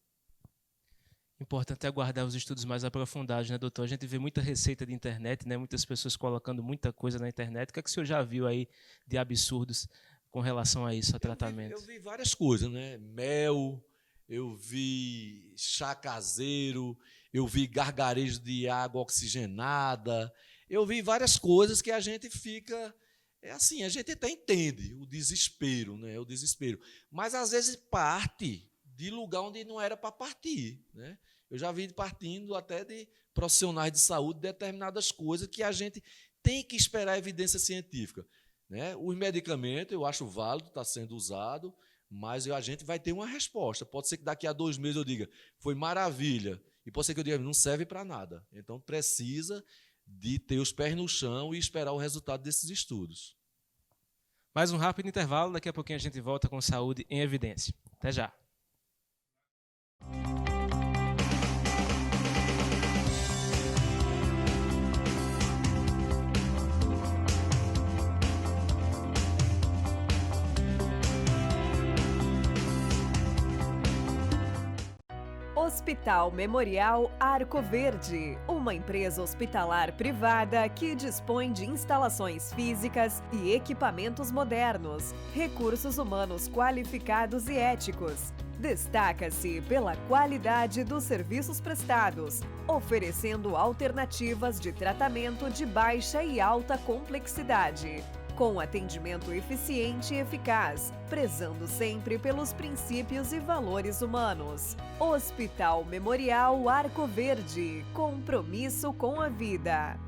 Importante é aguardar os estudos mais aprofundados, né, doutor? A gente vê muita receita de internet, né, muitas pessoas colocando muita coisa na internet. O que é que o senhor já viu aí de absurdos com relação a isso, a tratamento? Eu vi várias coisas, né? Mel, eu vi chá caseiro, eu vi gargarejo de água oxigenada, eu vi várias coisas que a gente fica... É assim, a gente até entende o desespero, né? O desespero. Mas, às vezes, parte de lugar onde não era para partir, né? Eu já vi partindo até de profissionais de saúde determinadas coisas que a gente tem que esperar a evidência científica, né? Os medicamentos, eu acho válido, está sendo usado, mas a gente vai ter uma resposta. Pode ser que daqui a 2 meses eu diga, foi maravilha, e pode ser que eu diga, não serve para nada. Então, precisa de ter os pés no chão e esperar o resultado desses estudos. Mais um rápido intervalo, daqui a pouquinho a gente volta com Saúde em Evidência. Até já. Hospital Memorial Arco Verde, uma empresa hospitalar privada que dispõe de instalações físicas e equipamentos modernos, recursos humanos qualificados e éticos. Destaca-se pela qualidade dos serviços prestados, oferecendo alternativas de tratamento de baixa e alta complexidade, com atendimento eficiente e eficaz, prezando sempre pelos princípios e valores humanos. Hospital Memorial Arco Verde, compromisso com a vida.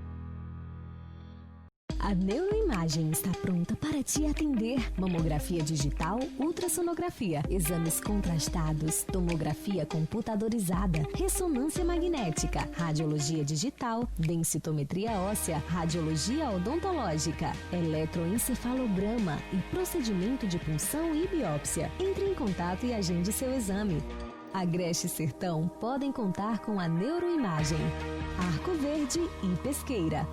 A Neuroimagem está pronta para te atender. Mamografia digital, ultrassonografia, exames contrastados, tomografia computadorizada, ressonância magnética, radiologia digital, densitometria óssea, radiologia odontológica, eletroencefalograma e procedimento de punção e biópsia. Entre em contato e agende seu exame. Agreste e Sertão podem contar com a Neuroimagem. Arco Verde e Pesqueira.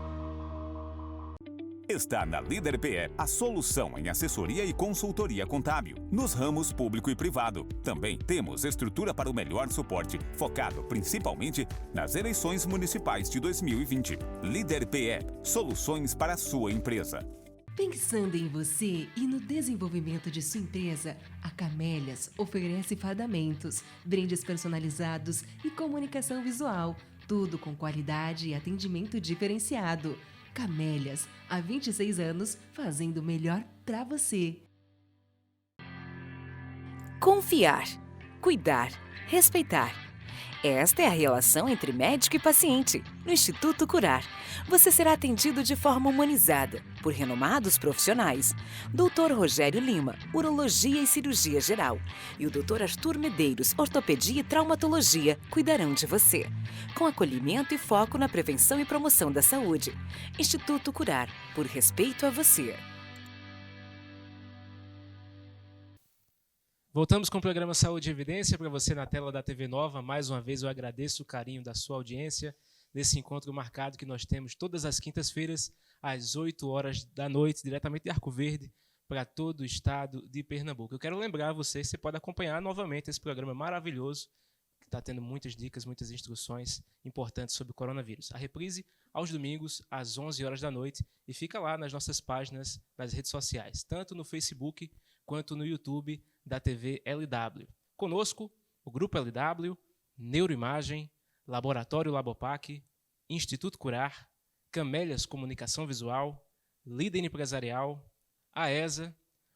Está na Líder PE a solução em assessoria e consultoria contábil, nos ramos público e privado. Também temos estrutura para o melhor suporte, focado principalmente nas eleições municipais de 2020. Líder PE, soluções para a sua empresa. Pensando em você e no desenvolvimento de sua empresa, a Camélias oferece fardamentos, brindes personalizados e comunicação visual, tudo com qualidade e atendimento diferenciado. Camélias, há 26 anos, fazendo o melhor para você. Confiar, cuidar, respeitar. Esta é a relação entre médico e paciente. No Instituto Curar, você será atendido de forma humanizada por renomados profissionais. Dr. Rogério Lima, Urologia e Cirurgia Geral, e o Dr. Arthur Medeiros, Ortopedia e Traumatologia, cuidarão de você, com acolhimento e foco na prevenção e promoção da saúde. Instituto Curar, por respeito a você. Voltamos com o programa Saúde e Evidência para você na tela da TV Nova. Mais uma vez eu agradeço o carinho da sua audiência nesse encontro marcado que nós temos todas as quintas-feiras às 8 horas da noite, diretamente de Arco Verde, para todo o estado de Pernambuco. Eu quero lembrar a você que você pode acompanhar novamente esse programa maravilhoso, que está tendo muitas dicas, muitas instruções importantes sobre o coronavírus. A reprise aos domingos, às 11 horas da noite, e fica lá nas nossas páginas, nas redes sociais, tanto no Facebook quanto no YouTube da TV LW. Conosco, o Grupo LW, Neuroimagem, Laboratório Labopac, Instituto Curar, Camélias Comunicação Visual, Líder Empresarial, AESA,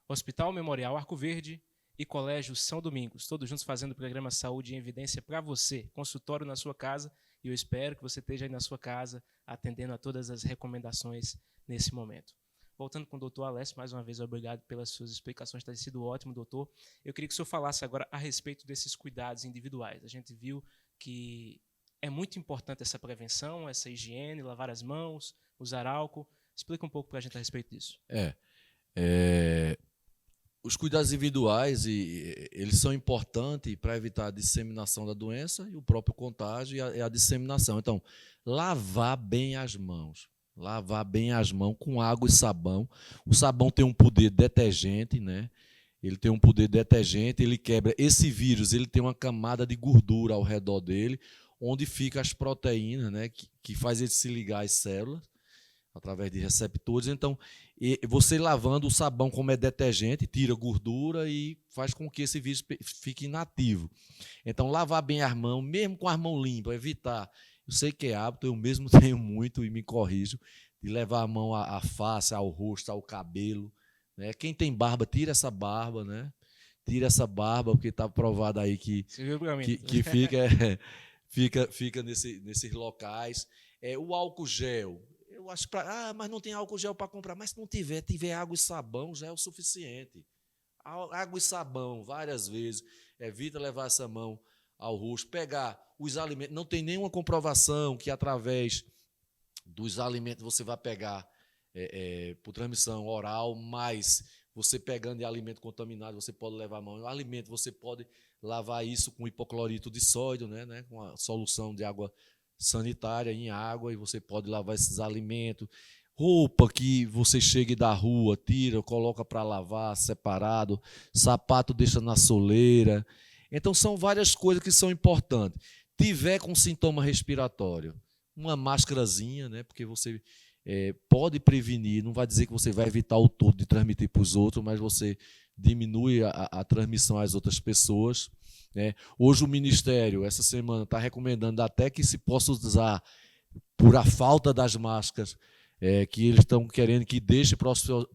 Hospital Memorial Arco Verde e Colégio São Domingos, todos juntos fazendo o programa Saúde em Evidência para você, consultório na sua casa, e eu espero que você esteja aí na sua casa atendendo a todas as recomendações nesse momento. Voltando com o doutor Alessio, mais uma vez, obrigado pelas suas explicações, tem sido ótimo, doutor. Eu queria que o senhor falasse agora a respeito desses cuidados individuais. A gente viu que é muito importante essa prevenção, essa higiene, lavar as mãos, usar álcool. Explica um pouco para a gente a respeito disso. Os cuidados individuais, eles são importantes para evitar a disseminação da doença e o próprio contágio e a disseminação. Então, lavar bem as mãos. Lavar bem as mãos com água e sabão. O sabão tem um poder detergente, né? Ele tem um poder detergente, ele quebra esse vírus, ele tem uma camada de gordura ao redor dele, onde ficam as proteínas, né, que faz ele se ligar às células através de receptores. Então, você lavando o sabão, como é detergente, tira gordura e faz com que esse vírus fique inativo. Então, lavar bem as mãos, mesmo com as mãos limpas, evitar. Eu sei que é hábito, eu mesmo tenho muito e me corrijo, de levar a mão à face, ao rosto, ao cabelo. Né? Quem tem barba, tira essa barba, né? Tira essa barba, porque está provado aí que fica nesses locais. O álcool gel. Eu acho mas não tem álcool gel para comprar. Mas se não tiver água e sabão, já é o suficiente. Água e sabão, várias vezes. Evita levar essa mão ao rosto. Pegar os alimentos. Não tem nenhuma comprovação que através dos alimentos você vai pegar por transmissão oral, mas você pegando alimento contaminado, você pode levar a mão. O alimento, você pode lavar isso com hipoclorito de sódio, né, com a solução de água sanitária em água, e você pode lavar esses alimentos. Roupa que você chegue da rua, tira, coloca para lavar separado. Sapato deixa na soleira. Então, são várias coisas que são importantes. Tiver com sintoma respiratório, uma máscarazinha, né, porque você pode prevenir, não vai dizer que você vai evitar o todo de transmitir para os outros, mas você diminui a transmissão às outras pessoas. Né? Hoje o Ministério, essa semana, está recomendando até que se possa usar, por a falta das máscaras, que eles estão querendo que deixe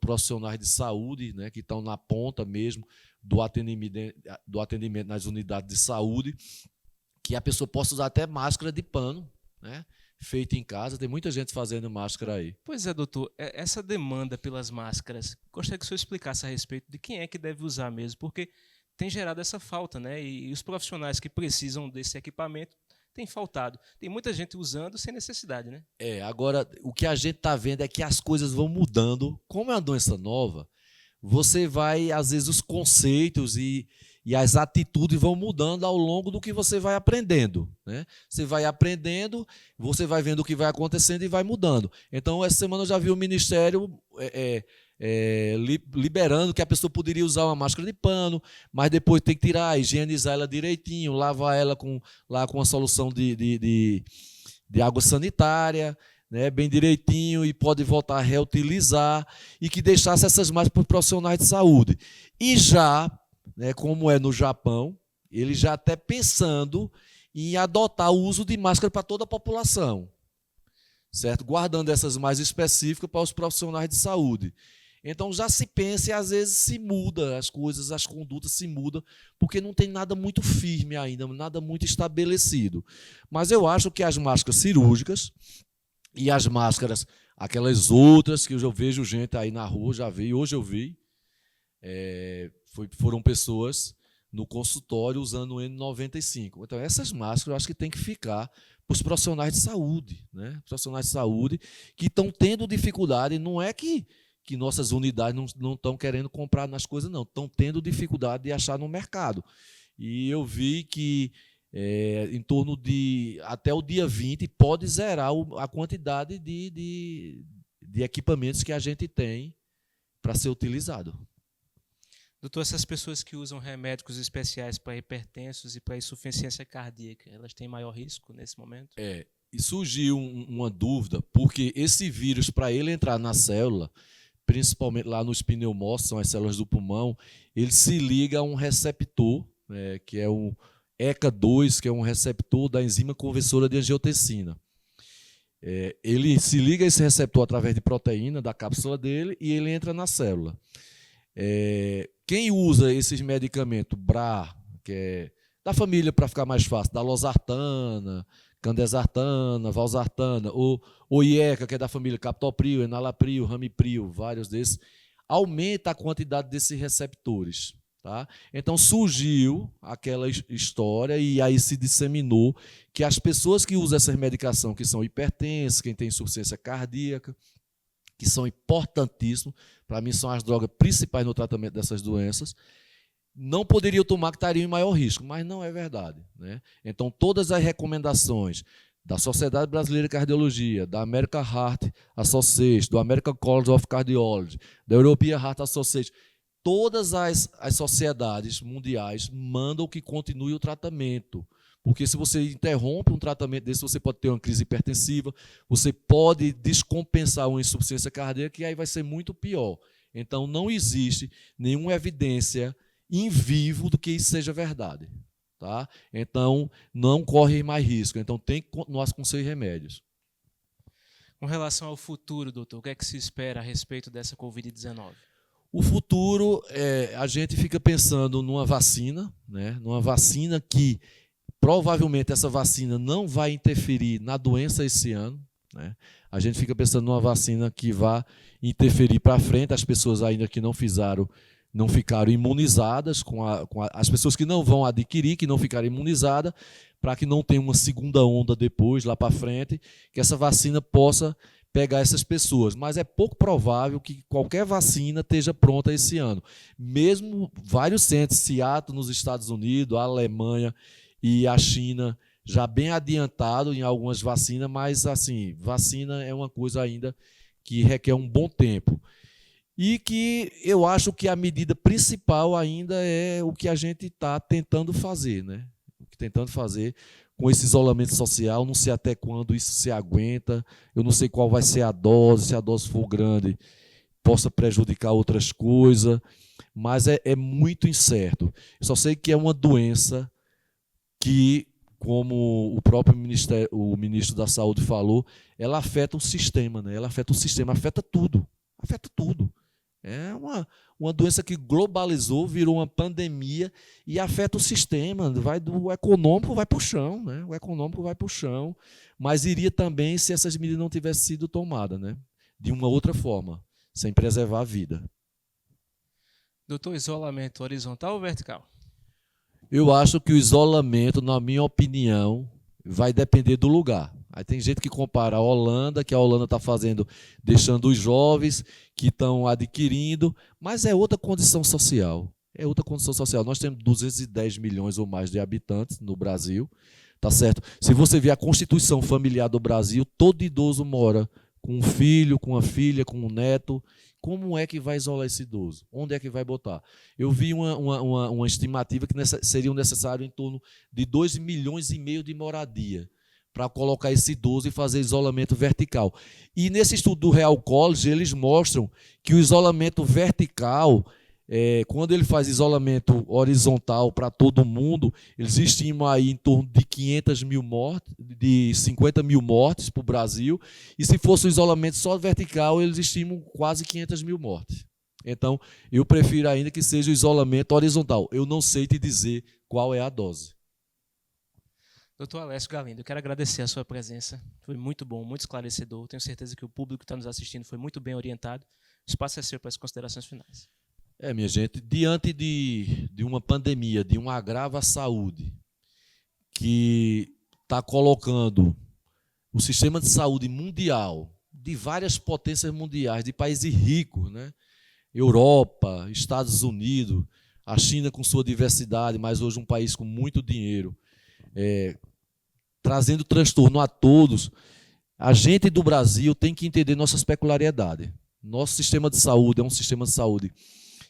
profissionais de saúde, né, que estão na ponta mesmo do atendimento nas unidades de saúde, que a pessoa possa usar até máscara de pano, né? Feita em casa, tem muita gente fazendo máscara aí. Pois é, doutor, essa demanda pelas máscaras, gostaria que o senhor explicasse a respeito de quem é que deve usar mesmo, porque tem gerado essa falta, né? E os profissionais que precisam desse equipamento têm faltado. Tem muita gente usando sem necessidade, né? Agora, o que a gente está vendo é que as coisas vão mudando. Como é uma doença nova, você vai, às vezes, os conceitos e as atitudes vão mudando ao longo do que você vai aprendendo. Né? Você vai aprendendo, você vai vendo o que vai acontecendo e vai mudando. Então, essa semana eu já vi o Ministério liberando que a pessoa poderia usar uma máscara de pano, mas depois tem que tirar, higienizar ela direitinho, lavar ela com uma solução de água sanitária, né, bem direitinho, e pode voltar a reutilizar, e que deixasse essas máscaras para os profissionais de saúde. E já, né, como é no Japão, ele já até pensando em adotar o uso de máscara para toda a população, certo? Guardando essas mais específicas para os profissionais de saúde. Então já se pensa e às vezes se muda as coisas, as condutas se mudam, porque não tem nada muito firme ainda, nada muito estabelecido. Mas eu acho que as máscaras cirúrgicas e as máscaras, aquelas outras que eu já vejo gente aí na rua, já vi, hoje eu vi, foram pessoas no consultório usando o N95. Então, essas máscaras eu acho que tem que ficar para os profissionais de saúde, né? Profissionais de saúde que estão tendo dificuldade. Não é que nossas unidades não estão querendo comprar nas coisas, não. Estão tendo dificuldade de achar no mercado. E eu vi que em torno de, até o dia 20, pode zerar a quantidade de equipamentos que a gente tem para ser utilizado. Doutor, essas pessoas que usam remédios especiais para hipertensos e para insuficiência cardíaca, elas têm maior risco nesse momento? E surgiu uma dúvida, porque esse vírus, para ele entrar na célula, principalmente lá nos pneumócitos, são as células do pulmão, ele se liga a um receptor, que é o ECA2, que é um receptor da enzima conversora de angiotensina. Ele se liga a esse receptor através de proteína da cápsula dele e ele entra na célula. Quem usa esses medicamentos, BRA, que é da família, para ficar mais fácil, da losartana, candesartana, valsartana, ou IECA, que é da família captopril, enalapril, ramipril, vários desses, aumenta a quantidade desses receptores. Tá? Então surgiu aquela história e aí se disseminou que as pessoas que usam essas medicações, que são hipertensas, quem tem insuficiência cardíaca, que são importantíssimos, para mim são as drogas principais no tratamento dessas doenças, não poderiam tomar, que estariam em maior risco, mas não é verdade. Né? Então todas as recomendações da Sociedade Brasileira de Cardiologia, da American Heart Association, do American College of Cardiology, da European Heart Association, todas as sociedades mundiais mandam que continue o tratamento. Porque se você interrompe um tratamento desse, você pode ter uma crise hipertensiva, você pode descompensar uma insuficiência cardíaca, e aí vai ser muito pior. Então, não existe nenhuma evidência em vivo do que isso seja verdade. Tá? Então, não corre mais risco. Então, tem que continuar com seus remédios. Com relação ao futuro, doutor, o que é que se espera a respeito dessa Covid-19? O futuro, a gente fica pensando numa vacina, né? Numa vacina que provavelmente essa vacina não vai interferir na doença esse ano, né? A gente fica pensando numa vacina que vá interferir para frente, as pessoas ainda que não ficaram imunizadas, as pessoas que não vão adquirir, que não ficaram imunizadas, para que não tenha uma segunda onda depois, lá para frente, que essa vacina possa pegar essas pessoas. Mas é pouco provável que qualquer vacina esteja pronta esse ano. Mesmo vários centros, Seattle nos Estados Unidos, a Alemanha e a China, já bem adiantado em algumas vacinas, mas assim, vacina é uma coisa ainda que requer um bom tempo. E que eu acho que a medida principal ainda é o que a gente está tentando fazer, né? Tentando fazer com esse isolamento social, não sei até quando isso se aguenta, eu não sei qual vai ser a dose, se a dose for grande, possa prejudicar outras coisas, mas é muito incerto. Eu só sei que é uma doença que, como o próprio ministro da Saúde falou, ela afeta o sistema, né? Ela afeta o sistema, afeta tudo. É uma doença que globalizou, virou uma pandemia e afeta o sistema. Vai do econômico, vai para o chão, né? O econômico vai para o chão, mas iria também se essas medidas não tivessem sido tomadas, né? De uma outra forma, sem preservar a vida. Doutor, isolamento horizontal ou vertical? Eu acho que o isolamento, na minha opinião, vai depender do lugar. Aí tem gente que compara a Holanda, que a Holanda está fazendo, deixando os jovens que estão adquirindo, mas é outra condição social. É outra condição social. Nós temos 210 milhões ou mais de habitantes no Brasil, tá certo? Se você ver a constituição familiar do Brasil, todo idoso mora com um filho, com uma filha, com um neto. Como é que vai isolar esse idoso? Onde é que vai botar? Eu vi uma estimativa que seriam necessários em torno de 2,5 milhões de moradia para colocar esse idoso e fazer isolamento vertical. E nesse estudo do Real College, eles mostram que o isolamento vertical, quando ele faz isolamento horizontal para todo mundo, eles estimam aí em torno de 500 mil mortes, de 50 mil mortes para o Brasil, e se fosse o isolamento só vertical, eles estimam quase 500 mil mortes. Então, eu prefiro ainda que seja o isolamento horizontal. Eu não sei te dizer qual é a dose. Doutor Alessio Galindo, eu quero agradecer a sua presença. Foi muito bom, muito esclarecedor. Tenho certeza que o público que está nos assistindo foi muito bem orientado. O espaço é seu para as considerações finais. Minha gente, diante de uma pandemia, de um agravo à saúde, que está colocando o sistema de saúde mundial, de várias potências mundiais, de países ricos, né? Europa, Estados Unidos, a China com sua diversidade, mas hoje um país com muito dinheiro, trazendo transtorno a todos, a gente do Brasil tem que entender nossas peculiaridades. Nosso sistema de saúde é um sistema de saúde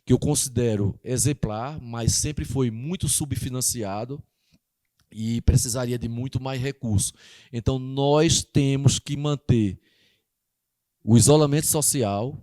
que eu considero exemplar, mas sempre foi muito subfinanciado e precisaria de muito mais recursos. Então, nós temos que manter o isolamento social,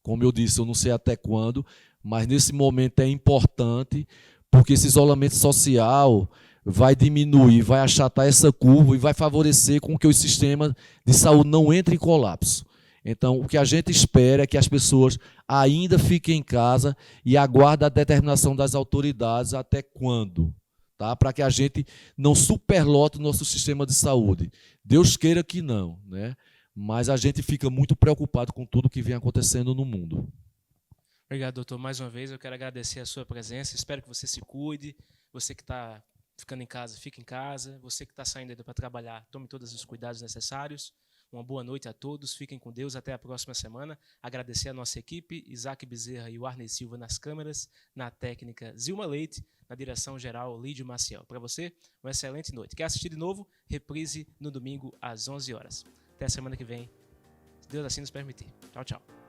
como eu disse, eu não sei até quando, mas nesse momento é importante, porque esse isolamento social vai diminuir, vai achatar essa curva e vai favorecer com que o sistema de saúde não entre em colapso. Então, o que a gente espera é que as pessoas ainda fiquem em casa e aguardem a determinação das autoridades até quando, tá? Para que a gente não superlote o nosso sistema de saúde. Deus queira que não, né? Mas a gente fica muito preocupado com tudo que vem acontecendo no mundo. Obrigado, doutor. Mais uma vez, eu quero agradecer a sua presença. Espero que você se cuide. Você que está ficando em casa, fique em casa. Você que está saindo para trabalhar, tome todos os cuidados necessários. Uma boa noite a todos, fiquem com Deus, até a próxima semana. Agradecer a nossa equipe, Isaac Bezerra e o Arney Silva nas câmeras, na técnica Zilma Leite, na direção geral Lídio Maciel. Para você, uma excelente noite. Quer assistir de novo? Reprise no domingo às 11 horas. Até a semana que vem, se Deus assim nos permitir. Tchau, tchau.